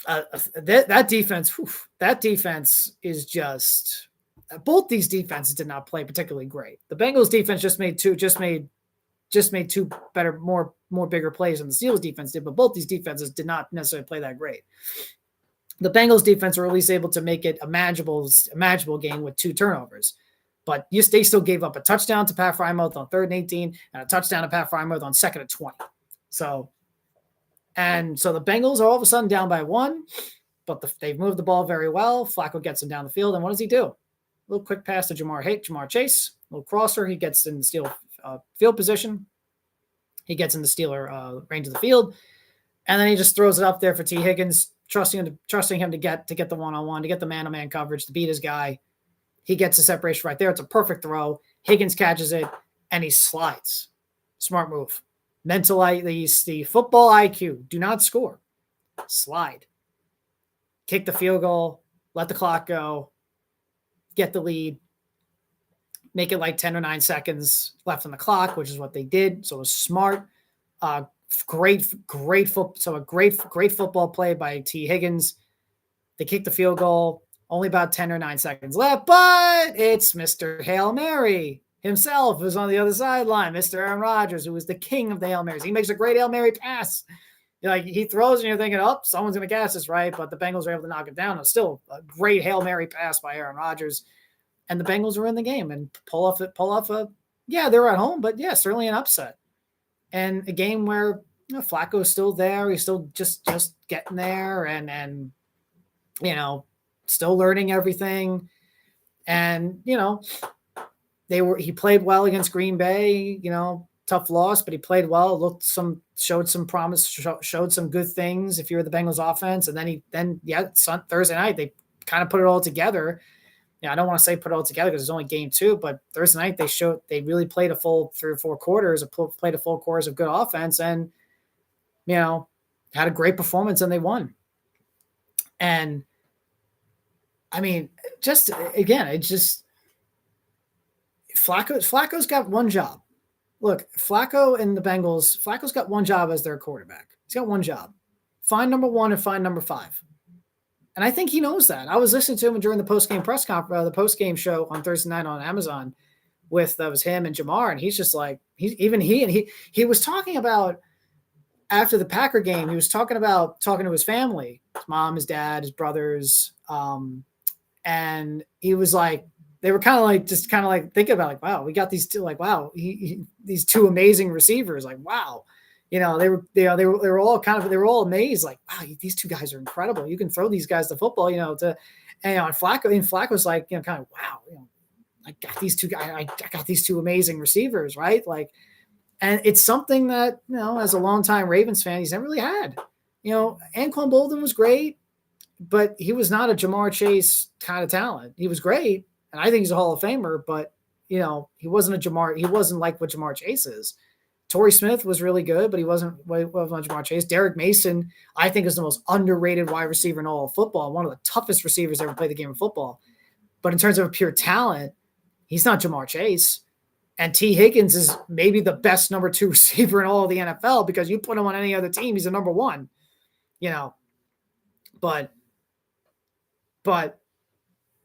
That defense is just, both these defenses did not play particularly great. The Bengals defense just made two better, more bigger plays than the Steelers defense did, but both these defenses did not necessarily play that great. The Bengals defense were at least able to make it a manageable game with 2 turnovers, but they still gave up a touchdown to Pat Freiermuth on 3rd and 18 and a touchdown to Pat Freiermuth on 2nd and 20. So the Bengals are all of a sudden down by 1, but they've moved the ball very well. Flacco gets him down the field, and what does he do? A little quick pass to Jamar Chase, a little crosser. He gets in the Steeler field position. He gets in the Steeler range of the field, and then he just throws it up there for T. Higgins, trusting him to get the one-on-one, to get the man-to-man coverage, to beat his guy. He gets the separation right there. It's a perfect throw. Higgins catches it, and he slides. Smart move. The football IQ, do not score. Slide. Kick the field goal, let the clock go, get the lead, make it like 10 or 9 seconds left on the clock, which is what they did. So it was smart. Great football play by T. Higgins. They kicked the field goal, only about 10 or 9 seconds left, but it's Mr. Hail Mary himself who's on the other sideline, Mr. Aaron Rodgers, who is the king of the Hail Marys. He makes a great Hail Mary pass. He throws and you're thinking, oh, someone's going to catch this, right? But the Bengals are able to knock it down. It's still a great Hail Mary pass by Aaron Rodgers. And the Bengals were in the game and pull off they were at home, but yeah, certainly an upset. And a game where Flacco's still there. He's still just getting there and still learning everything. And, he played well against Green Bay, tough loss, but he played well, showed some promise, showed some good things if you're the Bengals offense. And then Thursday night, they kind of put it all together. I don't want to say put it all together because it's only game 2, but Thursday night they really played a full 3 or 4 quarters, played a full quarters of good offense and, had a great performance and they won. And I mean, Flacco's got one job. Look, Flacco and the Bengals, Flacco's got one job as their quarterback. He's got one job. Find number 1 and find number 5. And I think he knows that. I was listening to him during the post-game press conference, the post-game show on Thursday night on Amazon that was him and Jamar. And he's just like, he was talking about after the Packer game, he was talking to his family, his mom, his dad, his brothers. And he was like, they were kind of like thinking about like, wow, we got these two, like, wow, these two amazing receivers, like, wow, they were all they were all amazed, like, wow, these two guys are incredible. You can throw these guys the football, and Flacco's like, kind of, wow, I got these two guys, I got these two amazing receivers, right? Like, and it's something that, as a longtime Ravens fan, he's never really had. Anquan Boldin was great, but he was not a Jamar Chase kind of talent. He was great, and I think he's a Hall of Famer, but he wasn't like what Jamar Chase is. Torrey Smith was really good, but he wasn't Jamar Chase. Derek Mason, I think, is the most underrated wide receiver in all of football, one of the toughest receivers ever played the game of football. But in terms of pure talent, he's not Jamar Chase. And T. Higgins is maybe the best number 2 receiver in all of the NFL, because you put him on any other team, he's a number 1. But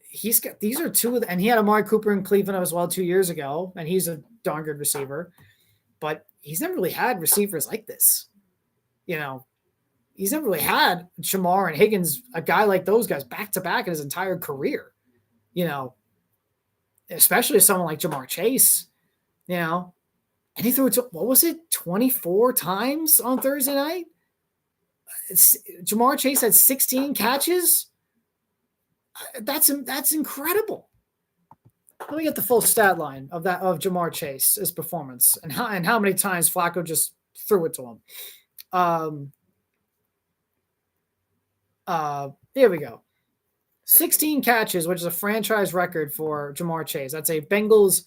he's got, these are two of the, and he had Amari Cooper in Cleveland as well 2 years ago, and he's a darn good receiver. But he's never really had receivers like this. He's never really had Jamar and Higgins, a guy like those guys, back to back in his entire career. Especially someone like Jamar Chase. And he threw it to, what was it, 24 times on Thursday night? Jamar Chase had 16 catches. That's incredible. Let me get the full stat line of Jamar Chase's performance and how many times Flacco just threw it to him. Here we go. 16 catches, which is a franchise record for Jamar Chase. That's a Bengals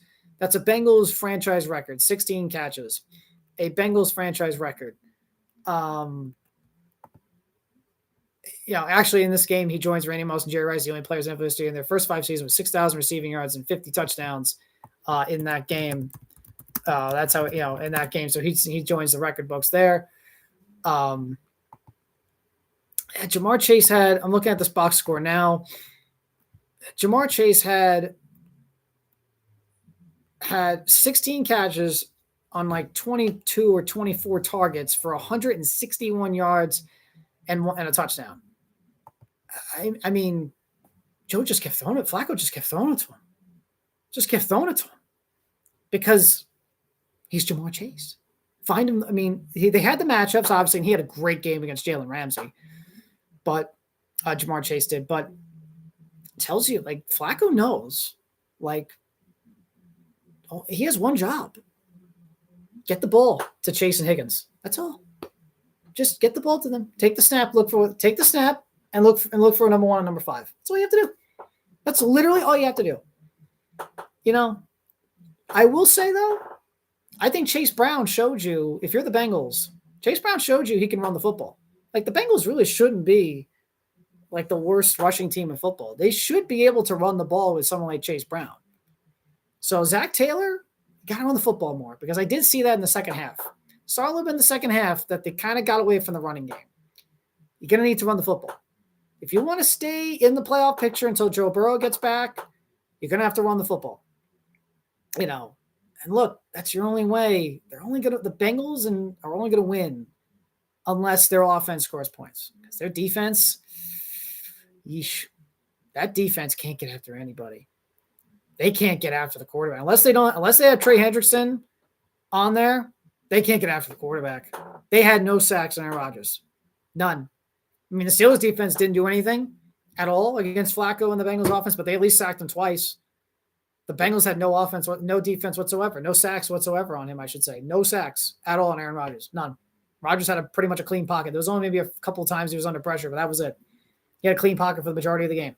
franchise record. 16 catches, a Bengals franchise record. Actually in this game, he joins Randy Moss and Jerry Rice, the only players in history in their first 5 seasons with 6,000 receiving yards and 50 touchdowns in that game. That's how, in that game. So he joins the record books there. Jamar Chase I'm looking at this box score now. Jamar Chase had 16 catches on like 22 or 24 targets for 161 yards and a touchdown. I mean, Joe just kept throwing it. Flacco just kept throwing it to him. Because he's Jamar Chase. Find him. I mean, they had the matchups, obviously, and he had a great game against Jalen Ramsey. But Jamar Chase did. But it tells you, like, Flacco knows, like, he has one job. Get the ball to Chase and Higgins. That's all. Just get the ball to them. Take the snap, and look for a number 1 and number 5. That's all you have to do. That's literally all you have to do. I will say, though, I think Chase Brown showed you, if you're the Bengals, Chase Brown showed you he can run the football. Like, the Bengals really shouldn't be like the worst rushing team in football. They should be able to run the ball with someone like Chase Brown. So Zach Taylor, got to run the football more, because I did see that in the second half. Saw a little bit in the second half that they kind of got away from the running game. You're going to need to run the football. If you want to stay in the playoff picture until Joe Burrow gets back, you're going to have to run the football. And look, that's your only way. The Bengals are only going to win unless their offense scores points. Because their defense, that defense can't get after anybody. They can't get after the quarterback. Unless they have Trey Hendrickson on there, they can't get after the quarterback. They had no sacks on Aaron Rodgers. None. I mean, the Steelers defense didn't do anything at all against Flacco and the Bengals offense, but they at least sacked him twice. The Bengals had no defense whatsoever, no sacks whatsoever on him, I should say. No sacks at all on Aaron Rodgers. None. Rodgers had pretty much a clean pocket. There was only maybe a couple of times he was under pressure, but that was it. He had a clean pocket for the majority of the game.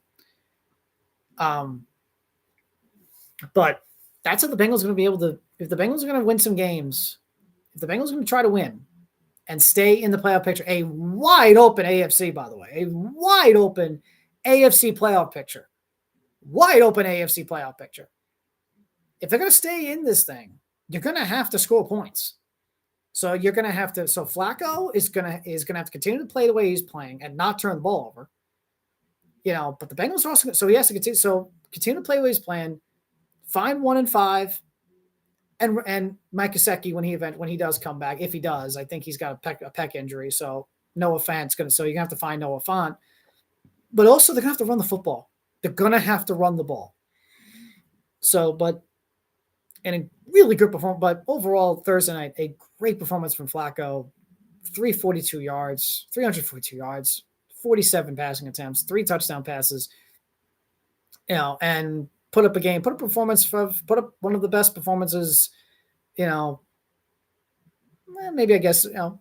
But that's what the Bengals are going to be able to – if the Bengals are going to win some games, if the Bengals are going to try to win and stay in the playoff picture, a wide open AFC, by the way, a wide open AFC playoff picture. Wide open AFC playoff picture. If they're going to stay in this thing, you're going to have to score points. So you're going to have to. So Flacco is going to have to continue to play the way he's playing and not turn the ball over. But the Bengals are also. So he has to continue. So continue to play the way he's playing. Find 1 and 5, and Mike Gesicki when he does come back, if he does, I think he's got a pec injury. So Noah Fant's so you're gonna have to find Noah Fant. But also they're gonna have to run the football. They're gonna have to run the ball. So, but and a really good performance. But overall, Thursday night, a great performance from Flacco. 342 yards, 47 passing attempts, 3 touchdown passes, and put up one of the best performances, maybe I guess, I don't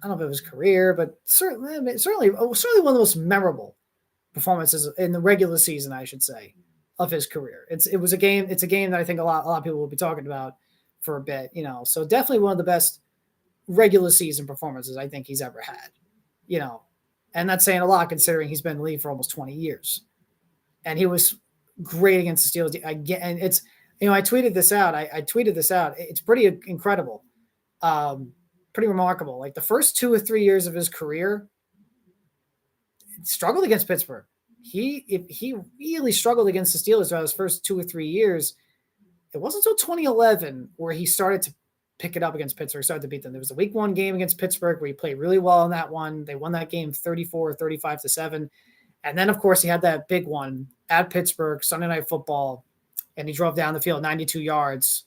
know if it was career, but certainly one of the most memorable performances in the regular season, I should say, of his career. It's a game that I think a lot of people will be talking about for a bit, so definitely one of the best regular season performances I think he's ever had, and that's saying a lot considering he's been in the league for almost 20 years. And he was great against the Steelers again. And it's, I tweeted this out. It's pretty incredible. Pretty remarkable. Like the first 2 or 3 years of his career, struggled against Pittsburgh. He really struggled against the Steelers throughout his first 2 or 3 years. It wasn't until 2011 where he started to pick it up against Pittsburgh, started to beat them. There was a week 1 game against Pittsburgh where he played really well in that one. They won that game 35-7. And then, of course, he had that big one at Pittsburgh, Sunday Night Football, and he drove down the field 92 yards,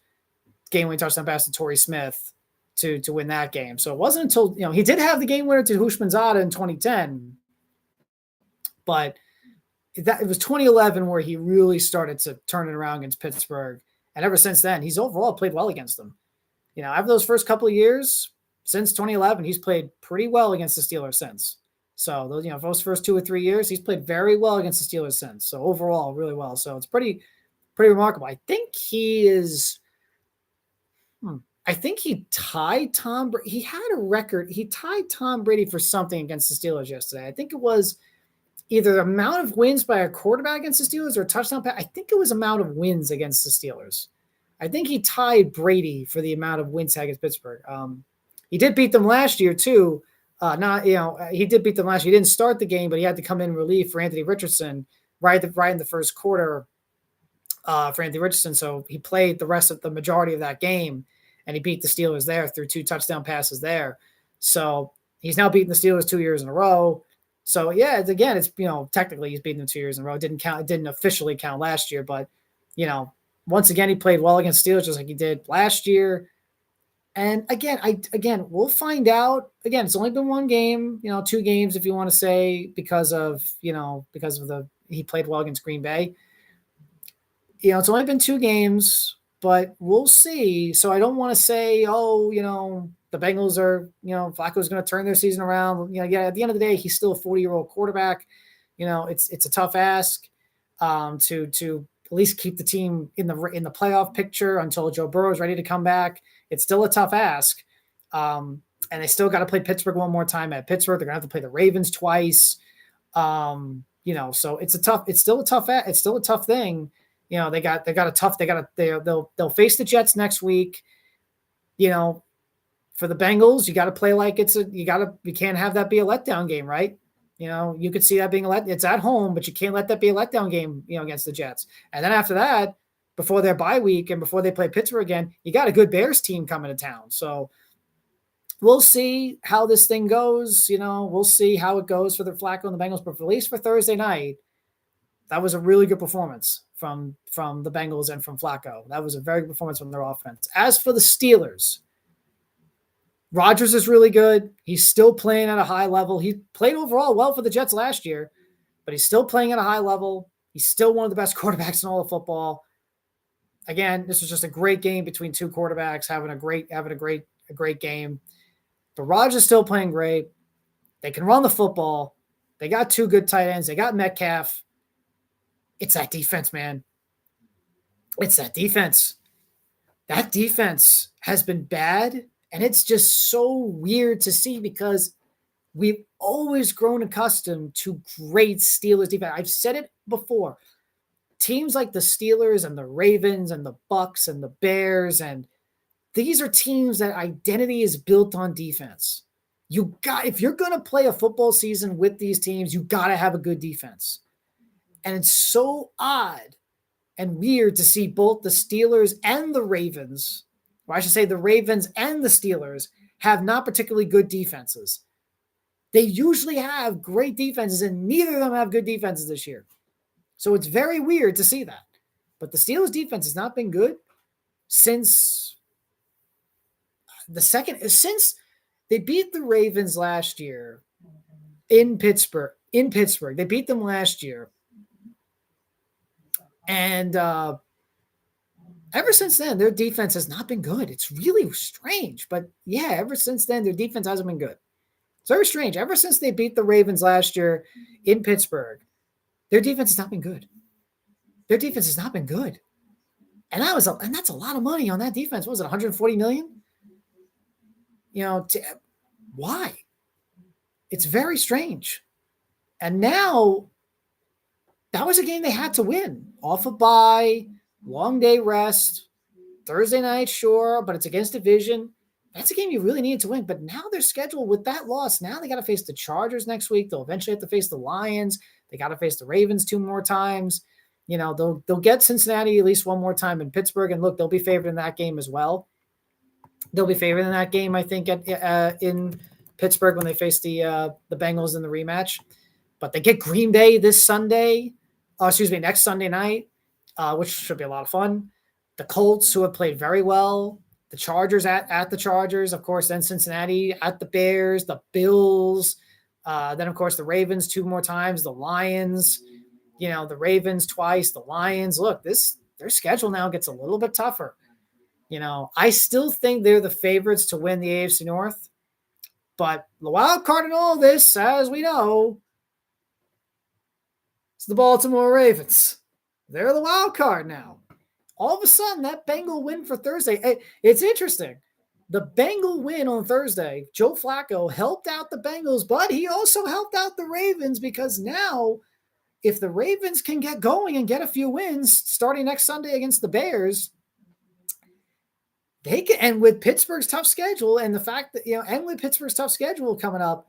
game-winning touchdown pass to Torrey Smith to win that game. So it wasn't until, he did have the game winner to Hushmanzada in 2010, but it was 2011 where he really started to turn it around against Pittsburgh. And ever since then, he's overall played well against them. After those first couple of years, since 2011, he's played pretty well against the Steelers since. So those, for those first 2 or 3 years, he's played very well against the Steelers since. So overall, really well. So it's pretty remarkable. I think he is. I think he tied Tom. He had a record. He tied Tom Brady for something against the Steelers yesterday. I think it was either the amount of wins by a quarterback against the Steelers or a touchdown pass. I think it was amount of wins against the Steelers. I think he tied Brady for the amount of wins against Pittsburgh. He did beat them last year too. He did beat them last year. He didn't start the game, but he had to come in relief for Anthony Richardson right in the first quarter for Anthony Richardson. So he played the majority of that game, and he beat the Steelers there through 2 touchdown passes there. So he's now beaten the Steelers 2 years in a row. So yeah, it's technically he's beaten them 2 years in a row. It didn't officially count last year, but once again he played well against Steelers just like he did last year. And again, we'll find out. Again, it's only been 1 game, 2 games if you want to say because of he played well against Green Bay. It's only been 2 games, but we'll see. So I don't want to say, the Bengals are, Flacco's going to turn their season around. At the end of the day, he's still a 40-year-old quarterback. It's a tough ask to at least keep the team in the playoff picture until Joe Burrow is ready to come back. It's still a tough ask. And they still got to play Pittsburgh one more time at Pittsburgh. They're going to have to play the Ravens twice. So it's still a tough thing. They'll face the Jets next week. For the Bengals, you got to play like you can't have that be a letdown game, right? You could see that being it's at home, but you can't let that be a letdown game, against the Jets. And then after that, before their bye week and before they play Pittsburgh again, you got a good Bears team coming to town. So we'll see how this thing goes. We'll see how it goes for the Flacco and the Bengals, but at least for Thursday night, that was a really good performance from the Bengals and from Flacco. That was a very good performance from their offense. As for the Steelers, Rodgers is really good. He's still playing at a high level. He played overall well for the Jets last year, but he's still playing at a high level. He's still one of the best quarterbacks in all of football. Again, this was just a great game between 2 quarterbacks having a great game. But Rodgers is still playing great. They can run the football. They got 2 good tight ends. They got Metcalf. It's that defense, man. It's that defense. That defense has been bad, and it's just so weird to see because we've always grown accustomed to great Steelers defense. I've said it before. Teams like the Steelers and the Ravens and the Bucks and the Bears, and these are teams that identity is built on defense. If you're going to play a football season with these teams, you got to have a good defense. And it's so odd and weird to see both the Steelers and the Ravens, or I should say the Ravens and the Steelers, have not particularly good defenses. They usually have great defenses, and neither of them have good defenses this year. So it's very weird to see that. But the Steelers defense has not been good since they beat the Ravens last year in Pittsburgh. They beat them last year. And ever since then, their defense has not been good. It's really strange. But yeah, ever since then, their defense hasn't been good. It's very strange. Ever since they beat the Ravens last year in Pittsburgh, their defense has not been good. And that's a lot of money on that defense. What was it, 140 million? Why? It's very strange. And now that was a game they had to win. Off a bye, long day rest, Thursday night, sure, but it's against division. That's a game you really needed to win. But now they're scheduled with that loss. Now they got to face the Chargers next week. They'll eventually have to face the Lions. They got to face the Ravens 2 more times. They'll get Cincinnati at least one more time in Pittsburgh. And look, they'll be favored in that game as well. They'll be favored in that game, I think, in Pittsburgh when they face the Bengals in the rematch. But they get Green Bay next Sunday night, which should be a lot of fun. The Colts, who have played very well. The Chargers at the Chargers, of course, then Cincinnati at the Bears, the Bills, then, of course, the Ravens 2 more times, the Lions, the Ravens twice, the Lions. Look, their schedule now gets a little bit tougher. I still think they're the favorites to win the AFC North, but the wild card in all this, as we know, is the Baltimore Ravens. They're the wild card now. All of a sudden, that Bengal win for Thursday, it's interesting. The Bengal win on Thursday, Joe Flacco helped out the Bengals, but he also helped out the Ravens because now if the Ravens can get going and get a few wins starting next Sunday against the Bears, they can, and with Pittsburgh's tough schedule and the fact that, and with Pittsburgh's tough schedule coming up,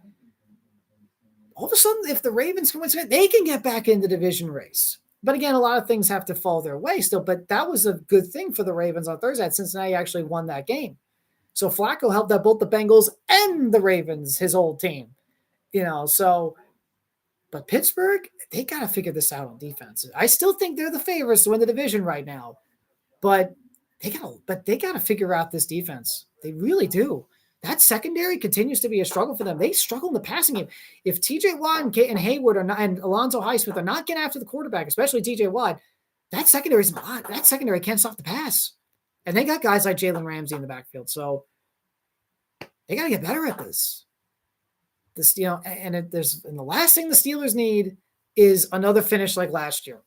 all of a sudden, if the Ravens can win, they can get back in the division race. But again, a lot of things have to fall their way still. But that was a good thing for the Ravens on Thursday. Cincinnati actually won that game. So Flacco helped out both the Bengals and the Ravens, his old team. But Pittsburgh, they got to figure this out on defense. I still think they're the favorites to win the division right now. But they got to figure out this defense. They really do. That secondary continues to be a struggle for them. They struggle in the passing game. If TJ Watt and Hayward are not, and Alonzo Highsmith are not getting after the quarterback, especially TJ Watt, that secondary is not. That secondary can't stop the pass. And they got guys like Jalen Ramsey in the backfield. So they got to get better at this. And the last thing the Steelers need is another finish like last year,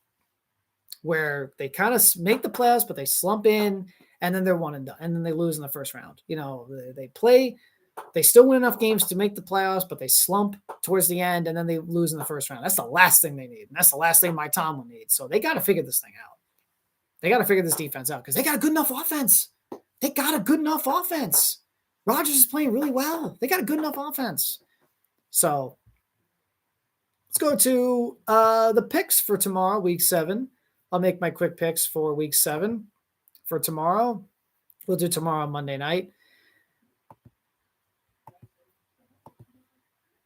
where they kind of make the playoffs, but they slump in. And then they're 1 and done, and then they lose in the first round. They still win enough games to make the playoffs, but they slump towards the end, and then they lose in the first round. That's the last thing they need, and that's the last thing Mike Tomlin needs. So they got to figure this thing out. They got to figure this defense out because they got a good enough offense. Rodgers is playing really well. They got a good enough offense. So let's go to the picks for tomorrow, Week 7. I'll make my quick picks for Week 7. For tomorrow, we'll do tomorrow Monday night.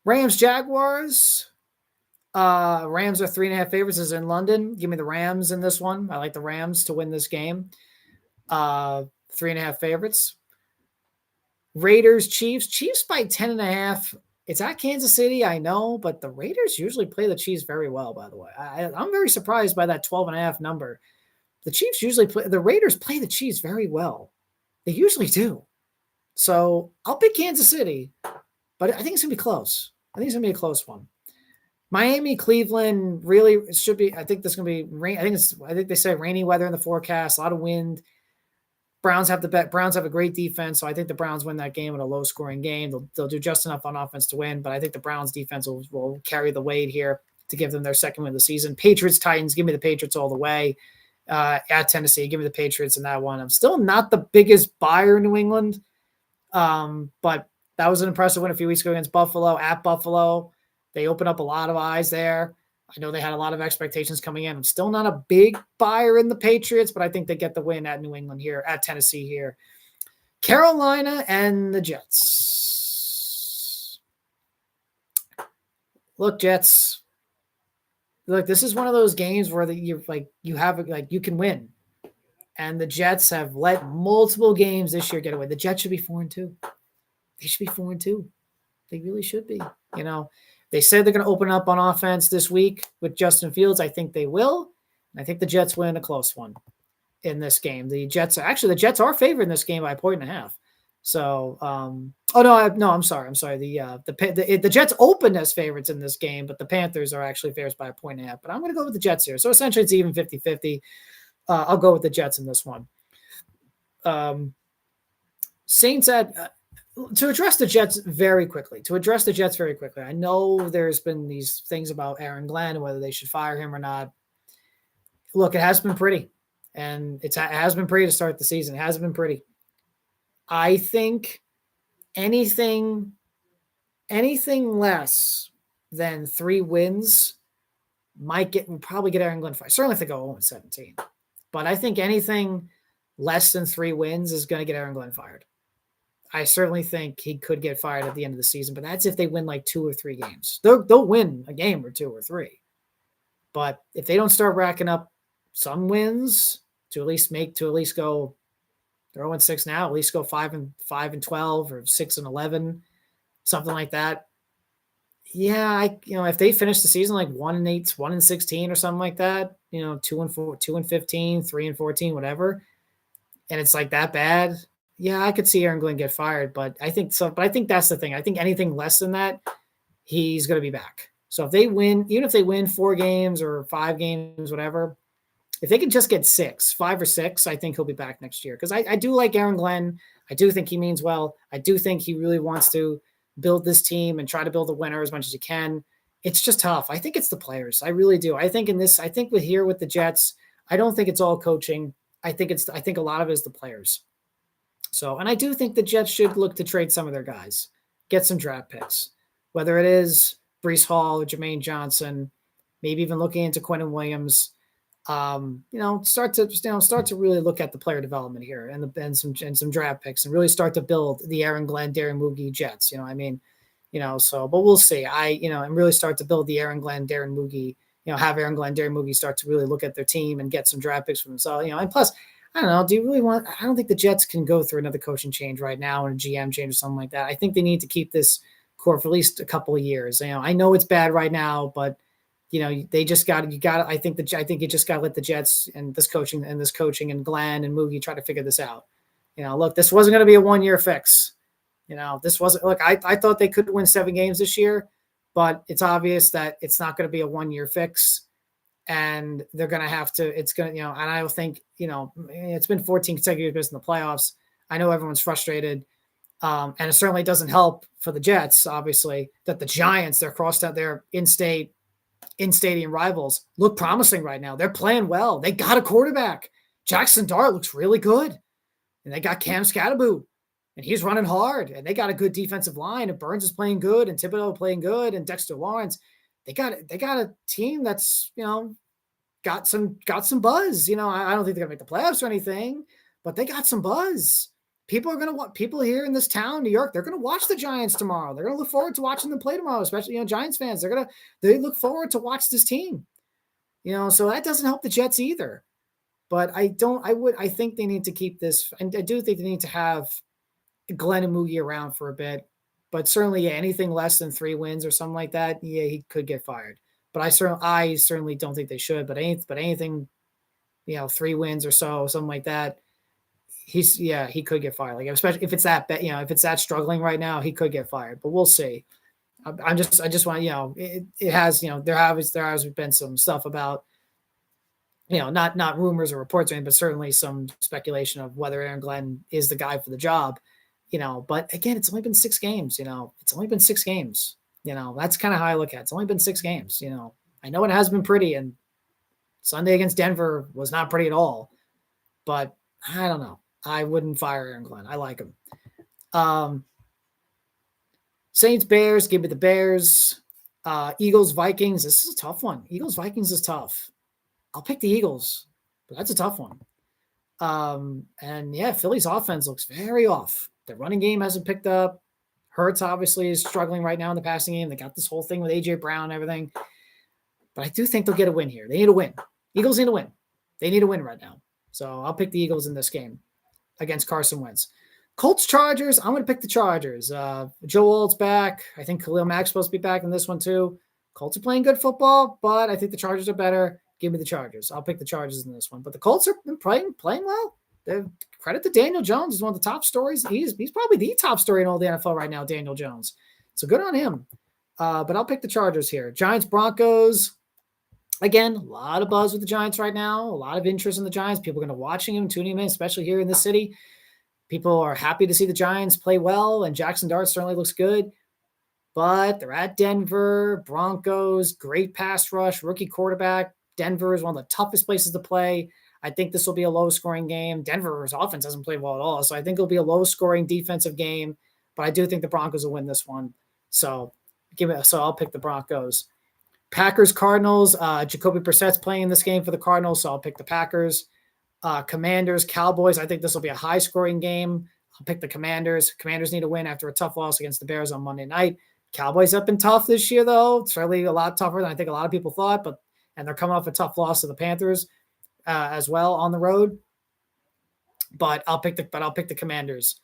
Rams, Jaguars. Rams are 3.5 favorites. This is in London. Give me the Rams in this one. I like the Rams to win this game. 3.5 favorites. Raiders, Chiefs. Chiefs by 10.5. It's at Kansas City, I know, but the Raiders usually play the Chiefs very well, by the way. I'm very surprised by that 12.5 number. The Raiders play the Chiefs very well. They usually do. So I'll pick Kansas City, but I think it's going to be close. I think it's going to be a close one. Miami, Cleveland, really should be. I think there's going to be rain. I think they say rainy weather in the forecast, a lot of wind. Browns have a great defense, so I think the Browns win that game in a low-scoring game. They'll do just enough on offense to win, but I think the Browns defense will carry the weight here to give them their second win of the season. Patriots, Titans, give me the Patriots all the way. At Tennessee, give me the Patriots in that one. I'm still not the biggest buyer in New England, but that was an impressive win a few weeks ago against Buffalo. At Buffalo, they opened up a lot of eyes there. I know they had a lot of expectations coming in. I'm still not a big buyer in the Patriots, but I think they get the win at New England here, at Tennessee here. Carolina and the Jets. Look, Jets, look, this is one of those games where you can win. And the Jets have let multiple games this year get away. The Jets should be 4-2. They should be 4-2. They really should be. They said they're going to open up on offense this week with Justin Fields. I think they will. I think the Jets win a close one in this game. The Jets are favored in this game by 1.5. So, I'm sorry. The Jets opened as favorites in this game, but the Panthers are actually favorites by 1.5. But I'm going to go with the Jets here. So essentially it's even 50-50. I'll go with the Jets in this one. Saints to address the Jets very quickly. I know there's been these things about Aaron Glenn and whether they should fire him or not. Look, it has been pretty. And it has been pretty to start the season. It has been pretty. I think anything less than 3 wins will probably get Aaron Glenn fired. Certainly if they go 0-17. But I think anything less than 3 wins is going to get Aaron Glenn fired. I certainly think he could get fired at the end of the season, but that's if they win like 2 or 3 games. They'll win a game or 2 or 3. But if they don't start racking up some wins to at least go, they're 0-6 now, at least go 5-12 or 6-11, something like that. Yeah, if they finish the season like 1-8, 1-16 or something like that, 2-4, 2-15, 3-14, whatever, and it's like that bad, yeah, I could see Aaron Glenn get fired. But I think that's the thing. I think anything less than that, he's going to be back. So if they win, even if they win 4 games or 5 games, whatever, if they can just get 5 or 6, I think he'll be back next year. Because I do like Aaron Glenn. I do think he means well. I do think he really wants to build this team and try to build a winner as much as he can. It's just tough. I think it's the players. I really do. I think with the Jets, I don't think it's all coaching. I think a lot of it is the players. So, and I do think the Jets should look to trade some of their guys, get some draft picks, whether it is Breece Hall or Jermaine Johnson, maybe even looking into Quentin Williams. Start to really look at the player development here and some draft picks and really start to build the Aaron Glenn, Darren Moogie Jets. But we'll see. And really start to build the Aaron Glenn, Darren Moogie. Have Aaron Glenn, Darren Moogie start to really look at their team and get some draft picks for themselves. And plus, I don't know. Do you really want? I don't think the Jets can go through another coaching change right now and a GM change or something like that. I think they need to keep this core for at least a couple of years. I know it's bad right now, but they just got. I think you just got to let the Jets and this coaching and Glenn and Moogie try to figure this out. Look, this wasn't going to be a 1-year fix. This wasn't. Look, I thought they could win 7 games this year, but it's obvious that it's not going to be a 1-year fix. And they're going to have to, it's going to, and I don't think, it's been 14 consecutive years in the playoffs. I know everyone's frustrated. And it certainly doesn't help for the Jets, obviously, that the Giants, they're crossed out their in-stadium rivals, look promising right now. They're playing well. They got a quarterback. Jackson Dart looks really good. And they got Cam Scatterboo, and he's running hard. And they got a good defensive line. And Burns is playing good. And Thibodeau playing good. And Dexter Lawrence. They got a team that's, got some buzz. I don't think they're gonna make the playoffs or anything, but they got some buzz. People here in this town, New York, they're gonna watch the Giants tomorrow. They're gonna look forward to watching them play tomorrow, especially Giants fans. They look forward to watch this team. So that doesn't help the Jets either. But I think they need to keep this, and I do think they need to have Glenn and Moogie around for a bit. But certainly, anything less than 3 wins or something like that, he could get fired. But I certainly don't think they should. But anything, 3 wins or so, something like that, he could get fired. Like, especially if it's if it's that struggling right now, he could get fired. But we'll see. I just want it has there has been some stuff about not rumors or reports or anything, but certainly some speculation of whether Aaron Glenn is the guy for the job. But again, it's only been 6 games, it's only been 6 games, that's kind of how I look at it. It's only been 6 games, I know it has been pretty, and Sunday against Denver was not pretty at all, but I don't know. I wouldn't fire Aaron Glenn. I like him. Saints, Bears, give me the Bears. Eagles, Vikings. This is a tough one. Eagles, Vikings is tough. I'll pick the Eagles, but that's a tough one. And yeah, Philly's offense looks very off. The running game hasn't picked up. Hurts obviously is struggling right now in the passing game. They got this whole thing with AJ Brown and everything. but I do think they'll get a win here. They need a win. Eagles need a win. They need a win right now. So I'll pick the Eagles in this game against Carson Wentz. Colts Chargers. I'm going to pick the Chargers. Joe Alt's back. I think Khalil Mack's supposed to be back in this one too. Colts are playing good football, but I think the Chargers are better. Give me the Chargers. I'll pick the Chargers in this one. But the Colts are playing well. Credit to Daniel Jones. He's one of the top stories. He's probably the top story in all the NFL right now, Daniel Jones. So good on him. But I'll pick the Chargers here. Giants Broncos. Again, a lot of buzz with the Giants right now. A lot of interest in the Giants. People are going to watching him, tuning him in, especially here in this city. People are happy to see the Giants play well, and Jackson Dart certainly looks good. But they're at Denver, Broncos, great pass rush, rookie quarterback. Denver is one of the toughest places to play. I think this will be a low-scoring game. Denver's offense hasn't played well at all, so I think it'll be a low-scoring defensive game. But I do think the Broncos will win this one. So I'll pick the Broncos. Packers, Cardinals. Jacoby Brissett's playing in this game for the Cardinals, so I'll pick the Packers. Commanders, Cowboys. I think this will be a high-scoring game. I'll pick the Commanders. Commanders need a win after a tough loss against the Bears on Monday night. Cowboys have been tough this year, though. It's certainly a lot tougher than I think a lot of people thought, and they're coming off a tough loss to the Panthers as well on the road. But I'll pick the Commanders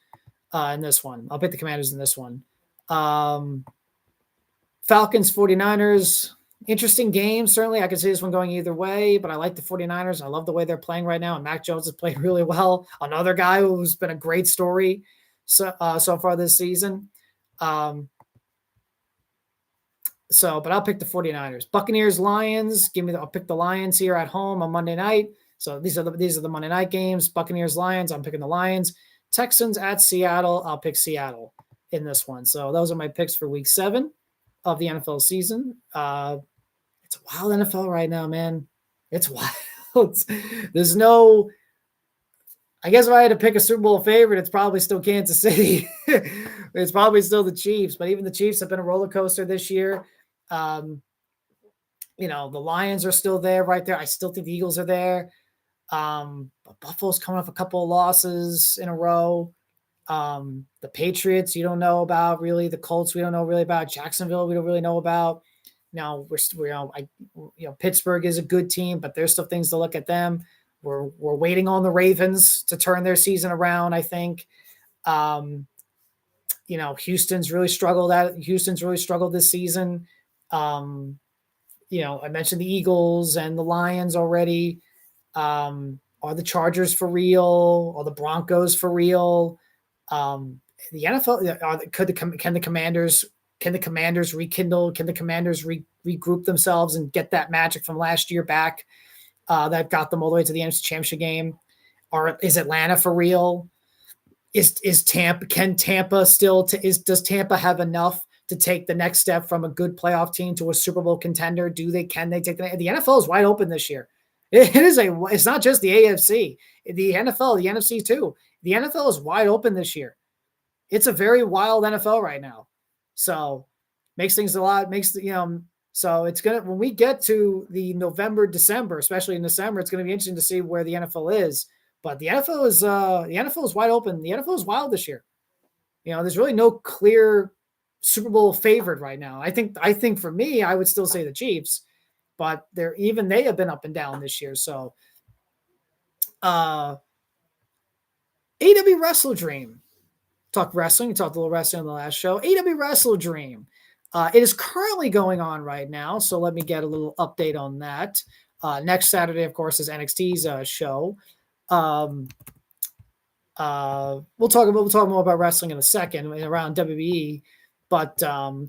in this one. I'll pick the Commanders in this one. Falcons, 49ers. Interesting game. Certainly, I could see this one going either way, but I like the 49ers. I love the way they're playing right now, and Mac Jones has played really well. Another guy who's been a great story so far this season. But I'll pick the 49ers. Buccaneers, Lions. I'll pick the Lions here at home on Monday night. So these are the Monday night games. Buccaneers, Lions. I'm picking the Lions. Texans at Seattle. I'll pick Seattle in this one. So those are my picks for Week 7 of the NFL season. It's a wild NFL right now, man. It's wild. There's no. I guess if I had to pick a Super Bowl favorite, it's probably still Kansas City. It's probably still the Chiefs, but even the Chiefs have been a roller coaster this year. The Lions are still there right there. I still think the Eagles are there. But Buffalo's coming off a couple of losses in a row. The Patriots, you don't know about really. The Colts, we don't know really about. Jacksonville, we don't really know about. Now Pittsburgh is a good team, but there's still things to look at them. We're waiting on the Ravens to turn their season around, I think. Houston's really struggled this season. I mentioned the Eagles and the Lions already. Are the Chargers for real? Are the Broncos for real? The NFL, can the Commanders rekindle? Can the Commanders regroup themselves and get that magic from last year back that got them all the way to the NFC Championship game? Or is Atlanta for real? Is Tampa? Can Tampa still? Does Tampa have enough to take the next step from a good playoff team to a Super Bowl contender? Can they take the NFL is wide open this year. It's not just the AFC, the NFL, the NFC too. The NFL is wide open this year. It's a very wild NFL right now. So so it's going to, when we get to the November, December, especially in December, it's going to be interesting to see where the NFL is, but the NFL is wide open. The NFL is wild this year. There's really no clear Super Bowl favorite right now. I think for me, I would still say the Chiefs, but they have been up and down this year. So, AEW WrestleDream. Talked wrestling. We talked a little wrestling on the last show. AEW WrestleDream. It is currently going on right now, so let me get a little update on that. Next Saturday, of course, is NXT's show. We'll talk more about wrestling in a second around WWE. But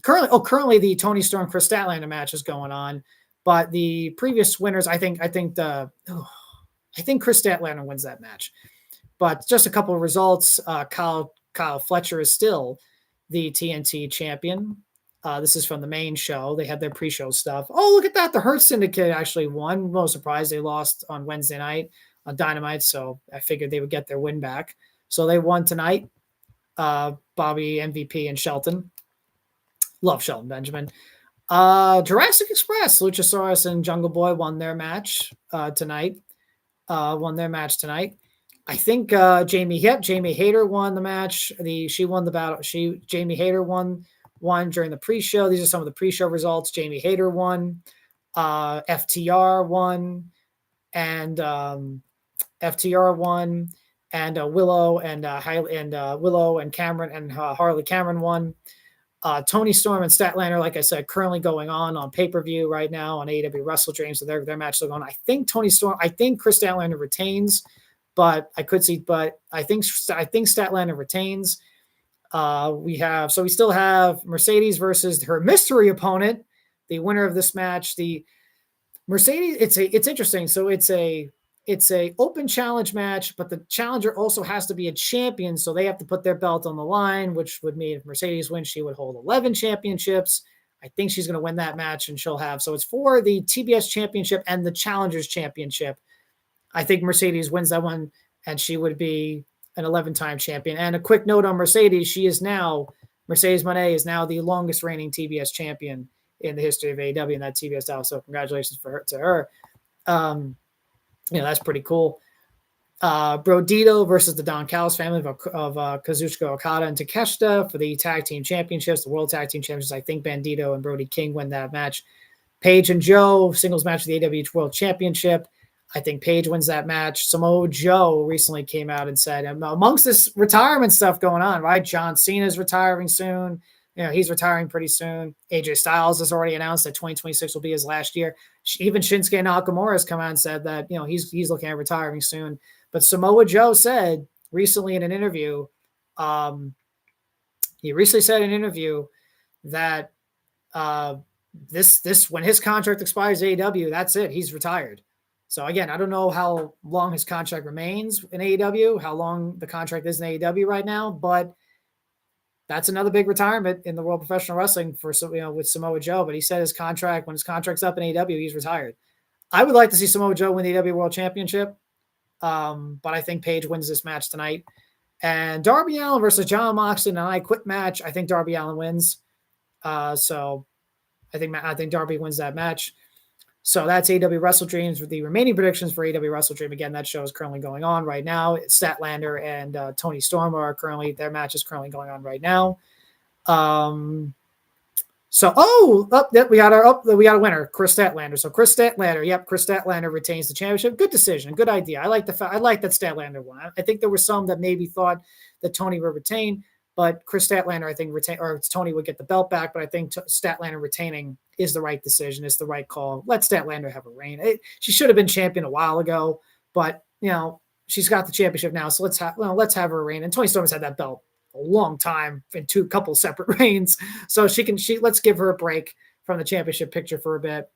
currently the Tony Storm Chris Statlander match is going on. But the previous winners, I think Chris Statlander wins that match. But just a couple of results. Kyle Fletcher is still the TNT champion. This is from the main show. They had their pre-show stuff. Oh, look at that. The Hurt Syndicate actually won. No surprise. They lost on Wednesday night on Dynamite, so I figured they would get their win back. So they won tonight. Bobby, MVP, and Shelton. Love Shelton Benjamin. Jurassic Express, Luchasaurus and Jungle Boy won their match tonight. I think Jamie Hayter won the match. She won the battle. Jamie Hayter won during the pre-show. These are some of the pre-show results. Jamie Hayter won. FTR won, and Willow and Cameron and Harley Cameron won. Tony Storm and Statlander, like I said, currently going on pay-per-view right now on AEW WrestleDream, so their match is going on. I think Chris Statlander retains, but I think Statlander retains. We still have Mercedes versus her mystery opponent, the winner of this match. The Mercedes, it's interesting. So it's a open challenge match, but the challenger also has to be a champion, so they have to put their belt on the line, which would mean if Mercedes wins, she would hold 11 championships. I think she's going to win that match, and so it's for the TBS championship and the challengers championship. I think Mercedes wins that one, and she would be an 11-time champion. And a quick note on Mercedes, Mercedes Moné is now the longest reigning TBS champion in the history of AEW in that TBS title. So congratulations to her. That's pretty cool. Brodito versus the Don Callis family of Kazuchika Okada and Takeshita for the tag team championships, the world tag team championships. I think Bandito and Brody King win that match. Paige and Joe, singles match for the AEW World Championship. I think Paige wins that match. Samoa Joe recently came out and said, amongst this retirement stuff going on, right? John Cena's retiring soon. He's retiring pretty soon. AJ Styles has already announced that 2026 will be his last year. Even Shinsuke Nakamura has come out and said that, he's looking at retiring soon. But Samoa Joe said recently in an interview, that this when his contract expires at AEW, that's it. He's retired. So again, I don't know how long his contract remains in AEW, how long the contract is in AEW right now, but that's another big retirement in the world of professional wrestling with Samoa Joe. But he said when his contract's up in AEW, he's retired. I would like to see Samoa Joe win the AEW World Championship, but I think Paige wins this match tonight. And Darby Allin versus Jon Moxley in an I Quit match. I think Darby Allin wins. So I think Darby wins that match. So that's AEW WrestleDreams with the remaining predictions for AEW WrestleDream. Again, that show is currently going on right now. Statlander and Tony Storm their match is currently going on right now. We got a winner, Chris Statlander. So Chris Statlander retains the championship. Good decision, good idea. I like that Statlander won. I think there were some that maybe thought that Tony would retain, but Chris Statlander, I think, Tony would get the belt back, but I think Statlander retaining is the right decision. It's the right call. Let Statlander have a reign. She should have been champion a while ago, but she's got the championship now, so let's have her reign. And Tony Storm has had that belt a long time in couple separate reigns, so let's give her a break from the championship picture for a bit,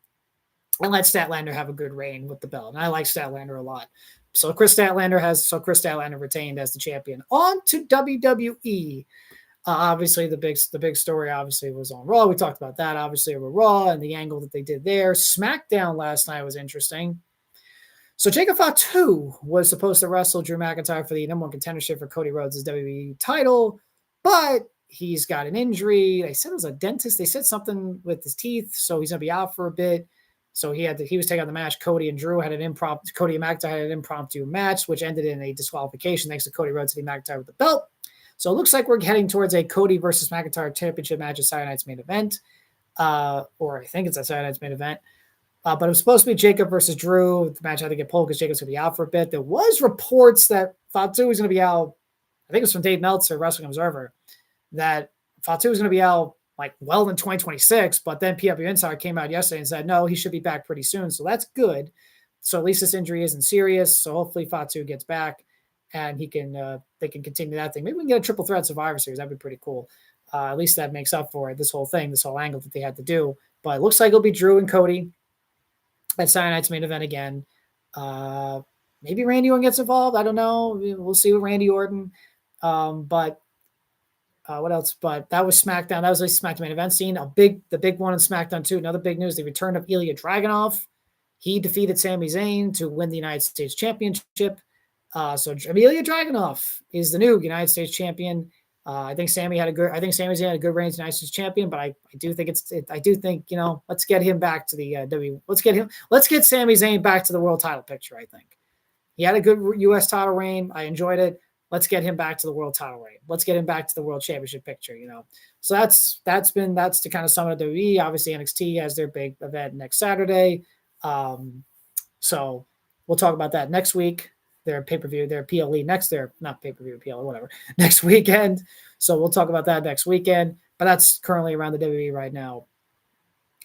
and let Statlander have a good reign with the belt. And I like Statlander a lot. So Chris Statlander retained as the champion. On to WWE. Obviously, the big story obviously was on Raw. We talked about that obviously over Raw and the angle that they did there. SmackDown last night was interesting. So Jacob Fatu was supposed to wrestle Drew McIntyre for the number one contendership for Cody Rhodes' WWE title, but he's got an injury. They said it was a dentist. They said something with his teeth, so he's going to be out for a bit. So he was taking on the match. Cody and McIntyre had an impromptu match, which ended in a disqualification thanks to Cody Rhodes hitting McIntyre with the belt. So it looks like we're heading towards a Cody versus McIntyre championship match at Saturday Night's Main Event. Or I think it's at Saturday Night's Main Event. But it was supposed to be Jacob versus Drew. The match had to get pulled because Jacob's going to be out for a bit. There was reports that Fatu was going to be out. I think it was from Dave Meltzer, Wrestling Observer, that Fatu was going to be out in 2026. But then PW Insider came out yesterday and said, no, he should be back pretty soon. So that's good. So at least this injury isn't serious. So hopefully Fatu gets back and they can continue that thing. Maybe we can get a triple threat Survivor Series. That'd be pretty cool. At least that makes up for it, this whole angle that they had to do. But it looks like it'll be Drew and Cody at Saturday Night's Main Event again. Maybe Randy Orton gets involved. I don't know. We'll see with Randy Orton. But what else? But that was SmackDown. That was a SmackDown Main Event scene. The big one in SmackDown too. Another big news: the return of Ilya Dragunov. He defeated Sami Zayn to win the United States Championship. So Ilya Dragunov is the new United States champion. I think Sami Zayn had a good reign as United States champion, but I do think let's get him back to the let's get Sami Zayn back to the world title picture. I think he had a good U.S. title reign. I enjoyed it, let's get him back to the world title reign. Let's get him back to the world championship picture, So that's to kind of sum it up. WWE, obviously NXT has their big event next Saturday. So we'll talk about that next week. Their pay-per-view, their PLE not pay-per-view, PLE, whatever, next weekend. So we'll talk about that next weekend. But that's currently around the WWE right now.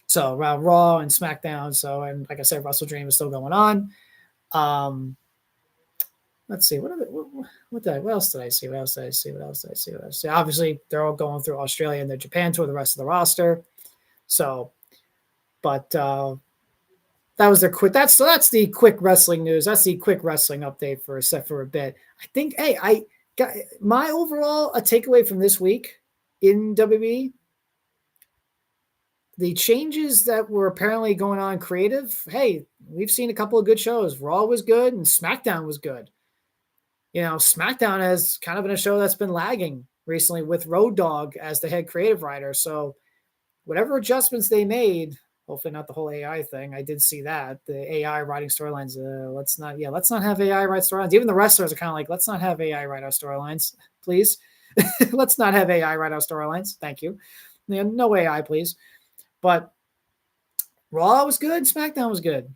So around Raw and SmackDown. So, and like I said, WrestleDream is still going on. Let's see. What else did I see? What else did I see? Obviously, they're all going through Australia and their Japan tour, the rest of the roster. So, but that was their quick. That's the quick wrestling news. That's the quick wrestling update for a bit. I think, hey, I got my overall a takeaway from this week in WWE. The changes that were apparently going on creative. Hey, we've seen a couple of good shows. Raw was good and SmackDown was good. SmackDown has kind of been a show that's been lagging recently with Road Dogg as the head creative writer. So whatever adjustments they made, hopefully not the whole AI thing. I did see that the AI writing storylines. Let's not have AI write storylines. Even the wrestlers are kind of like, let's not have AI write our storylines, please. Let's not have AI write our storylines. Thank you. No AI, please. But Raw was good. SmackDown was good.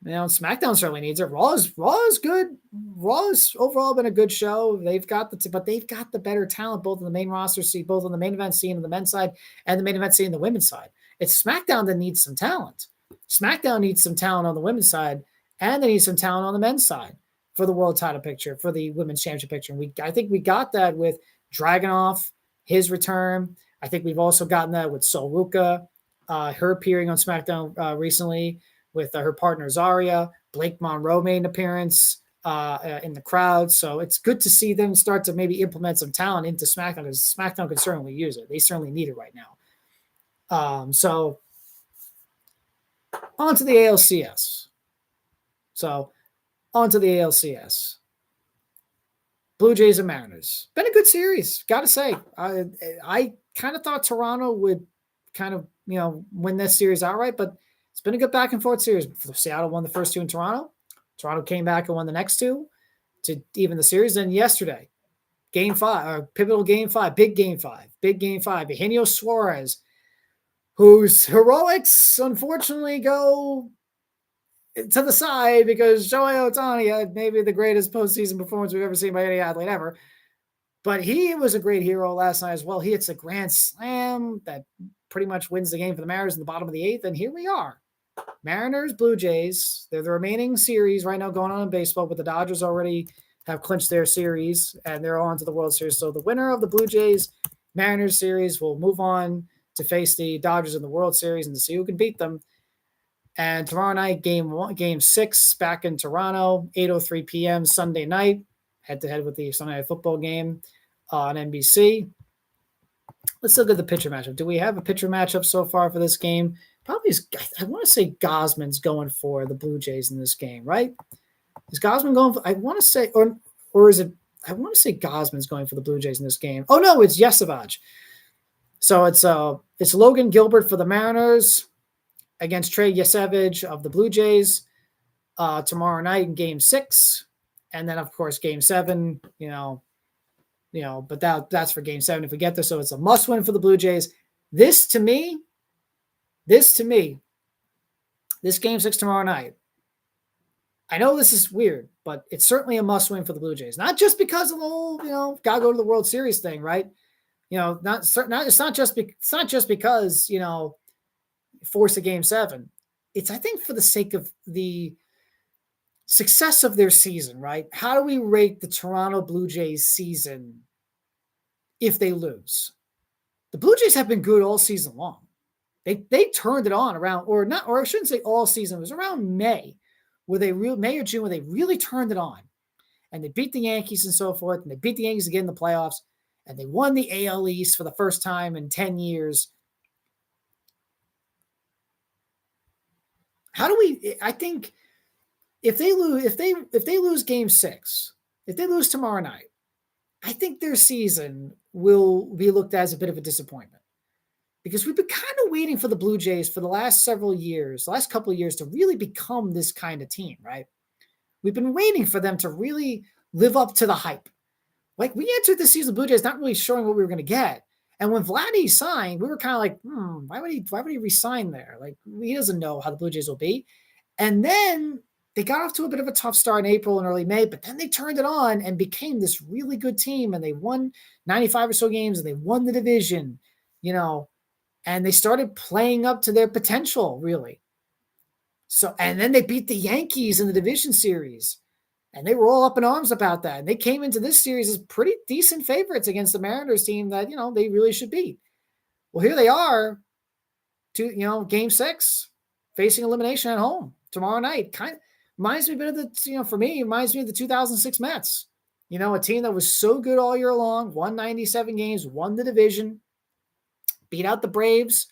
SmackDown certainly needs it. Raw is good. Raw has overall been a good show. They've got the better talent, both in the main roster, both on the main event scene on the men's side and the main event scene on the women's side. It's SmackDown that needs some talent. SmackDown needs some talent on the women's side, and they need some talent on the men's side for the world title picture, for the women's championship picture. And I think we got that with Dragunov, his return. I think we've also gotten that with Sol Ruka, her appearing on SmackDown recently with her partner Zarya. Blake Monroe made an appearance in the crowd. So it's good to see them start to maybe implement some talent into SmackDown, because SmackDown could certainly use it. They certainly need it right now. So on to the ALCS. Blue Jays and Mariners. Been a good series, got to say. I kind of thought Toronto would kind of, win this series outright, but it's been a good back and forth series. Seattle won the first two in Toronto. Toronto came back and won the next two to even the series. And yesterday, pivotal game five, big game five. Eugenio Suarez, whose heroics unfortunately go to the side because Shohei Ohtani had maybe the greatest postseason performance we've ever seen by any athlete ever. But he was a great hero last night as well. He hits a grand slam that pretty much wins the game for the Mariners in the bottom of the eighth. And here we are. Mariners, Blue Jays. They're the remaining series right now going on in baseball, but the Dodgers already have clinched their series and they're on to the World Series. So the winner of the Blue Jays Mariners series will move on to face the Dodgers in the World Series and to see who can beat them. And tomorrow night, game 6 back in Toronto, 8:03 p.m. Sunday night, head-to-head with the Sunday Night Football game on NBC. Let's look at the pitcher matchup. Do we have a pitcher matchup so far for this game? Probably I want to say Gosman's going for the Blue Jays in this game, right? Is Gosman going for, I want to say, or is it, I want to say Gosman's going for the Blue Jays in this game. Oh, no, it's Yesavage. So it's Logan Gilbert for the Mariners against Trey Yesavage of the Blue Jays tomorrow night in game 6. And then, of course, game 7, but that's for game 7 if we get there. So it's a must win for the Blue Jays. This game 6 tomorrow night, I know this is weird, but it's certainly a must win for the Blue Jays. Not just because of the whole, gotta go to the World Series thing, right? It's not just because, force a game 7. It's, I think, for the sake of the success of their season, right? How do we rate the Toronto Blue Jays season if they lose? The Blue Jays have been good all season long. They turned it on around, or I shouldn't say all season. It was around May or June where they really turned it on, and they beat the Yankees and so forth, and they beat the Yankees again in the playoffs, and they won the AL East for the first time in 10 years. I think if they lose game 6, if they lose tomorrow night, I think their season will be looked at as a bit of a disappointment, because we've been kind of waiting for the Blue Jays for the last couple of years to really become this kind of team, right? We've been waiting for them to really live up to the hype. Like, we entered this season, Blue Jays not really showing what we were going to get. And when Vladdy signed, we were kind of like, why would he resign there? Like, he doesn't know how the Blue Jays will be. And then they got off to a bit of a tough start in April and early May, but then they turned it on and became this really good team. And they won 95 or so games, and they won the division, and they started playing up to their potential, really. So, and then they beat the Yankees in the division series, and they were all up in arms about that. And they came into this series as pretty decent favorites against the Mariners team that, they really should beat. Well, here they are game 6, facing elimination at home tomorrow night. Kind of reminds me a bit of the, for me, it reminds me of the 2006 Mets. A team that was so good all year long, won 97 games, won the division, beat out the Braves,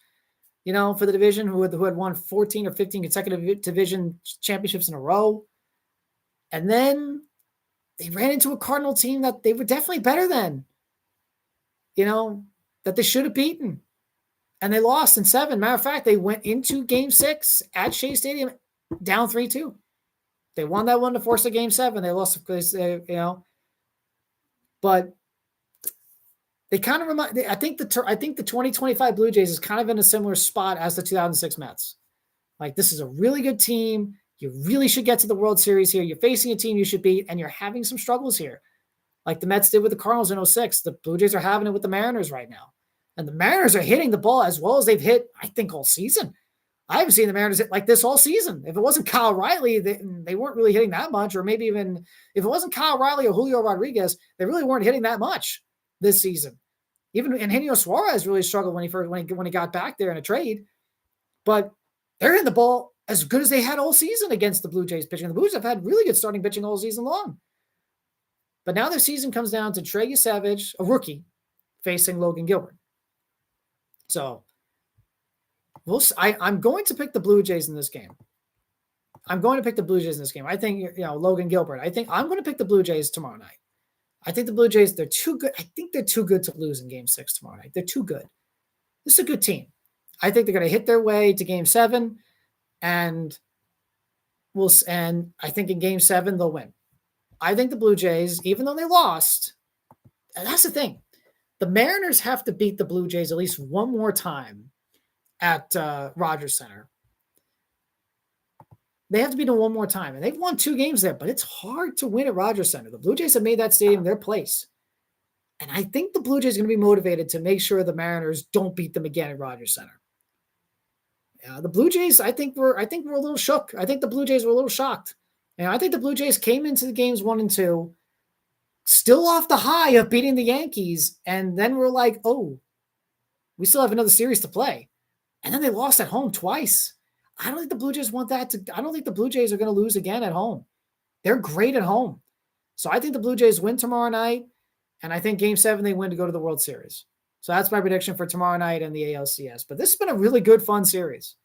for the division, who had won 14 or 15 consecutive division championships in a row. And then they ran into a Cardinal team that they were definitely better than, that they should have beaten. And they lost in 7. Matter of fact, they went into game 6 at Shea Stadium down 3-2. They won that one to force a game 7. They lost because, but they kind of remind. I think the 2025 Blue Jays is kind of in a similar spot as the 2006 Mets. Like, this is a really good team. You really should get to the World Series here. You're facing a team you should beat, and you're having some struggles here, like the Mets did with the Cardinals in 06. The Blue Jays are having it with the Mariners right now, and the Mariners are hitting the ball as well as they've hit, I think, all season. I haven't seen the Mariners hit like this all season. If it wasn't Kyle Riley, they weren't really hitting that much, or maybe even if it wasn't Kyle Riley or Julio Rodriguez, they really weren't hitting that much this season. Even Eugenio Suarez really struggled when he got back there in a trade, but they're hitting the ball as good as they had all season against the Blue Jays pitching. The Blues have had really good starting pitching all season long, but now their season comes down to Trey Savage, a rookie, facing Logan Gilbert. So I'm going to pick the Blue Jays in this game. I think, Logan Gilbert. I'm going to pick the Blue Jays tomorrow night. I think the Blue Jays, they're too good. I think they're too good to lose in game 6 tomorrow night. They're too good. This is a good team. I think they're going to hit their way to game 7, and I think in game 7 they'll win. I think the Blue Jays, even though they lost, and that's the thing, the Mariners have to beat the Blue Jays at least one more time at Rodgers Center. They have to beat them one more time, and they've won 2 games there, but it's hard to win at Rodgers Center. The Blue Jays have made that stadium their place, and I think the Blue Jays are going to be motivated to make sure the Mariners don't beat them again at Rodgers Center. The Blue Jays, I think we're a little shook. I think the Blue Jays were a little shocked. I think the Blue Jays came into the games 1 and 2 still off the high of beating the Yankees, and then we're like, oh, we still have another series to play. And then they lost at home twice. I don't think the Blue Jays want that I don't think the Blue Jays are going to lose again at home. They're great at home. So I think the Blue Jays win tomorrow night, and I think game 7 they win to go to the World Series. So that's my prediction for tomorrow night and the ALCS. But this has been a really good, fun series.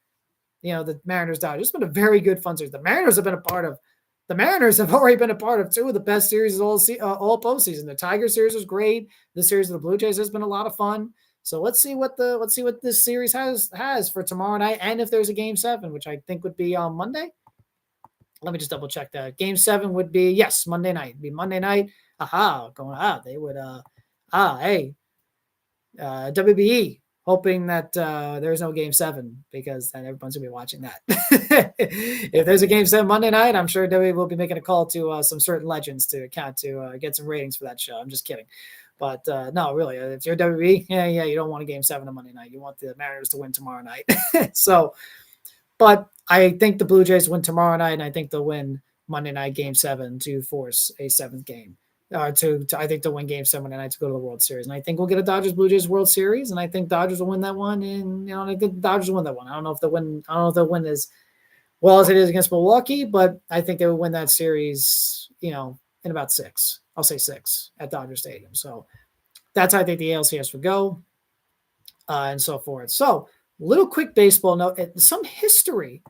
The Mariners-Dodgers. It's been a very good, fun series. The Mariners have already been a part of 2 of the best series all postseason. The Tiger series was great. The series of the Blue Jays has been a lot of fun. So let's see what this series has for tomorrow night, and if there's a game 7, which I think would be on Monday. Let me just double check that. Game 7 would be, yes, Monday night. It'd be Monday night. They would WBE, hoping that there's no game 7, because then everyone's gonna be watching that. If there's a game 7 Monday night, I'm sure WWE will be making a call to some certain legends to get some ratings for that show. I'm just kidding. But no, really, if you're WWE, you don't want a game 7 on Monday night. You want the Mariners to win tomorrow night. But I think the Blue Jays win tomorrow night, and I think they'll win Monday night game 7 to force a 7th game. I think they'll win game 7 Monday night to go to the World Series. And I think we'll get a Dodgers-Blue Jays World Series, and I think Dodgers will win that one. And I think the Dodgers will win that one. I don't know if they'll win as well as it is against Milwaukee, but I think they will win that series, in about 6. I'll say 6 at Dodger Stadium. So that's how I think the ALCS would go, and so forth. So little quick baseball note, some history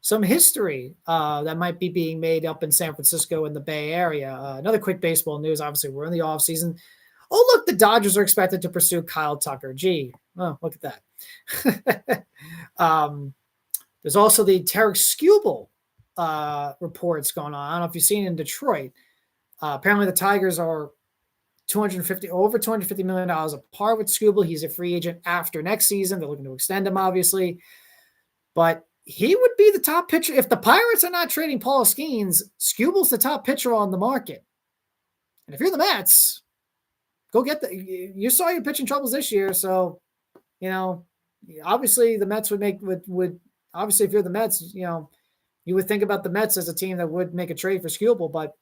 that might be being made up in San Francisco in the Bay Area. Another quick baseball news. Obviously, we're in the offseason. Oh, look, the Dodgers are expected to pursue Kyle Tucker. Gee, oh, look at that. There's also the Tarek Skubal reports going on. I don't know if you've seen in Detroit. Apparently, the Tigers are over $250 million a par with Skubal. He's a free agent after next season. They're looking to extend him, obviously. But he would be the top pitcher. If the Pirates are not trading Paul Skeens, Skubal's the top pitcher on the market. And if you're the Mets, go get you saw your pitching troubles this year. So, obviously the Mets would obviously, if you're the Mets, you would think about the Mets as a team that would make a trade for Skubal. But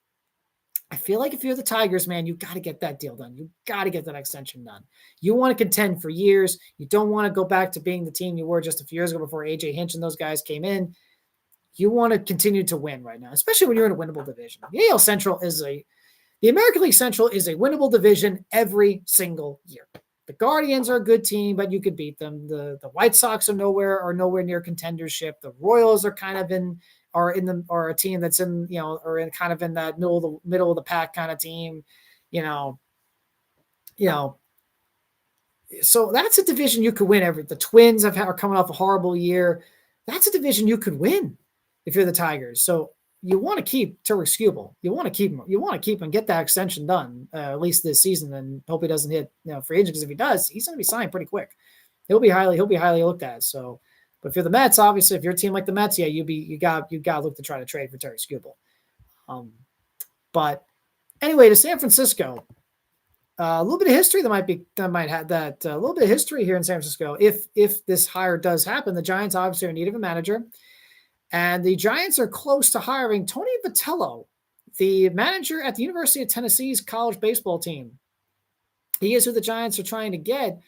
I feel like if you're the Tigers, man, you got to get that deal done. You got to get that extension done. You want to contend for years. You don't want to go back to being the team you were just a few years ago before AJ Hinch and those guys came in. You want to continue to win right now, especially when you're in a winnable division. The American League Central is a winnable division every single year. The Guardians are a good team, but you could beat them. The White Sox are nowhere near contendership. The Royals are kind of are a team that's in kind of in that middle of the pack kind of team, So that's a division you could win. The Twins are coming off a horrible year. That's a division you could win if you're the Tigers. So you want to keep Tarik Skubal. You want to keep him. You want to keep him, get that extension done at least this season, and hope he doesn't hit free agent. Because if he does, he's going to be signed pretty quick. He'll be highly looked at. So. But if you're the Mets, obviously, if you're a team like the Mets, yeah, you got to look to try to trade for Tarik Skubal. But anyway, to San Francisco, a little bit of history a little bit of history here in San Francisco. If this hire does happen, the Giants obviously are in need of a manager, and the Giants are close to hiring Tony Vitello, the manager at the University of Tennessee's college baseball team. He is who the Giants are trying to get.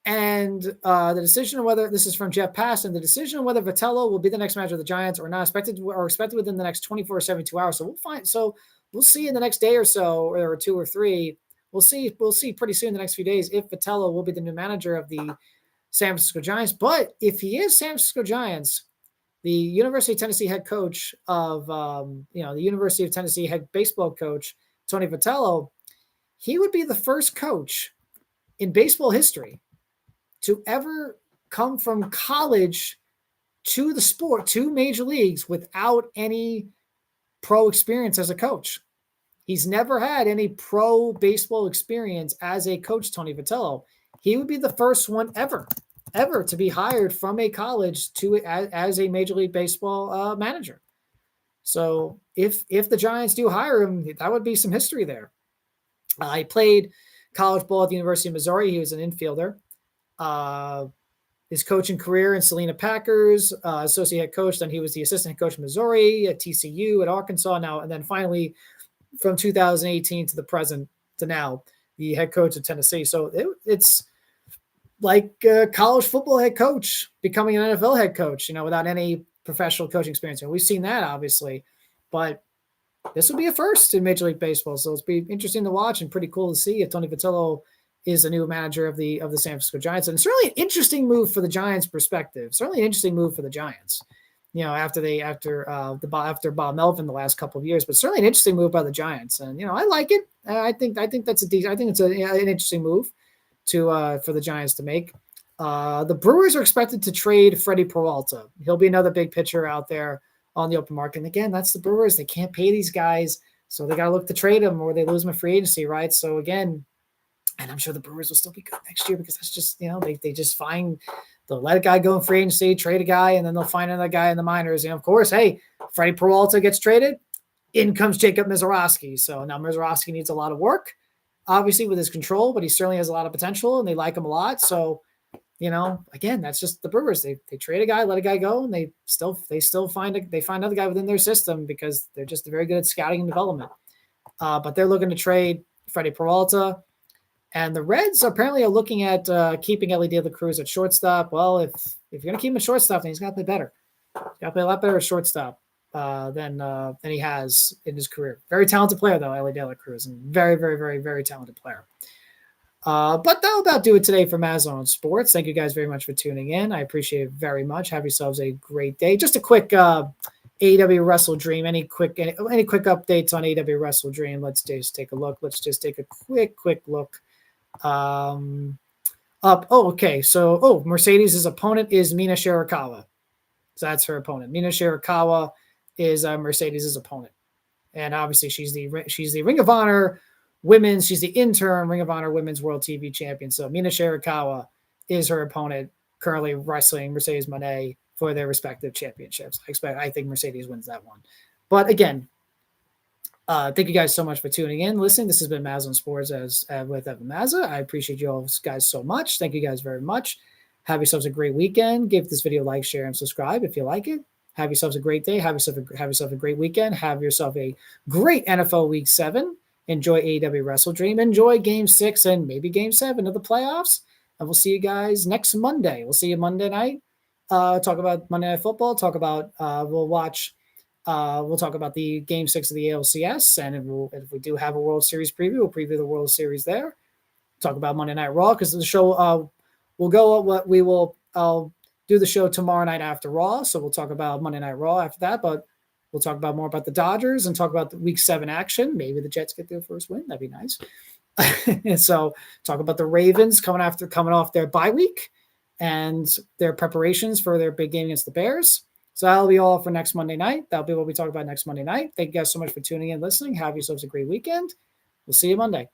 And the decision on whether this is from Jeff Passan, the decision on whether Vitello will be the next manager of the Giants or not expected within the next 24 or 72 hours. So we'll see in the next day or so, or 2 or 3. We'll see pretty soon in the next few days if Vitello will be the new manager of the San Francisco Giants. But if he is San Francisco Giants, the University of Tennessee head coach of the University of Tennessee head baseball coach Tony Vitello, he would be the first coach in baseball history to ever come from college to the sport, to major leagues, without any pro experience as a coach. He's never had any pro baseball experience as a coach, Tony Vitello. He would be the first one ever to be hired from a college as a Major League Baseball manager. So if the Giants do hire him, that would be some history there. He played college ball at the University of Missouri. He was an infielder. His coaching career in Salina Packers, associate head coach. Then he was the assistant head coach in Missouri, at TCU, at Arkansas now. And then finally from 2018 to the present to now, the head coach of Tennessee. So it's like a college football head coach becoming an NFL head coach, without any professional coaching experience. And we've seen that obviously, but this will be a first in Major League Baseball. So it's be interesting to watch and pretty cool to see if Tony Vitello is the new manager of the San Francisco Giants. And it's really an interesting move for the Giants' perspective. Certainly an interesting move for the Giants, after Bob Melvin the last couple of years, but certainly an interesting move by the Giants. And, I like it. I think that's an interesting move for the Giants to make. The Brewers are expected to trade Freddie Peralta. He'll be another big pitcher out there on the open market. And again, that's the Brewers. They can't pay these guys, so they got to look to trade them or they lose them in free agency, right? So again, and I'm sure the Brewers will still be good next year because that's just, they just they'll let a guy go in free agency, trade a guy, and then they'll find another guy in the minors. And of course, hey, Freddie Peralta gets traded, in comes Jacob Mizorowski. So now Mizorowski needs a lot of work, obviously, with his control, but he certainly has a lot of potential and they like him a lot. So, again, that's just the Brewers. They trade a guy, let a guy go, and they still find another guy within their system because they're just very good at scouting and development. But they're looking to trade Freddie Peralta. And the Reds apparently are looking at keeping Ellie De La Cruz at shortstop. Well, if you're going to keep him at shortstop, then he's got to play better. He's got to play a lot better at shortstop than he has in his career. Very talented player, though, Ellie De La Cruz, and very, very, very, very talented player. But that'll about do it today for MazzaOnSports. Thank you guys very much for tuning in. I appreciate it very much. Have yourselves a great day. Just a quick AEW WrestleDream. Any quick updates on AEW WrestleDream? Let's just take a look. Let's just take a quick look. Okay. So, Mercedes' opponent is Mina Shirakawa. So that's her opponent. Mina Shirakawa is Mercedes' opponent, and obviously she's the Ring of Honor women's. She's the interim Ring of Honor Women's World TV Champion. So Mina Shirakawa is her opponent, currently wrestling Mercedes Moné for their respective championships. I think Mercedes wins that one. But again, thank you guys so much for tuning in, listening. This has been MazzaOnSports with Evan Mazza. I appreciate you all guys so much. Thank you guys very much. Have yourselves a great weekend. Give this video a like, share, and subscribe if you like it. Have yourselves a great day. Have yourself a great weekend. Have yourself a great NFL Week 7. Enjoy AEW WrestleDream. Enjoy Game 6 and maybe Game 7 of the playoffs. And we'll see you guys next Monday. We'll see you Monday night. Talk about Monday Night Football. We'll talk about the Game 6 of the ALCS. And if we do have a World Series preview, we'll preview the World Series there. Talk about Monday Night Raw because the show will go what we will. I'll do the show tomorrow night after Raw. So we'll talk about Monday Night Raw after that. But we'll talk about more about the Dodgers and talk about the Week 7 action. Maybe the Jets get their first win. That'd be nice. And so talk about the Ravens coming off their bye week and their preparations for their big game against the Bears. So that'll be all for next Monday night. That'll be what we talk about next Monday night. Thank you guys so much for tuning in, listening. Have yourselves a great weekend. We'll see you Monday.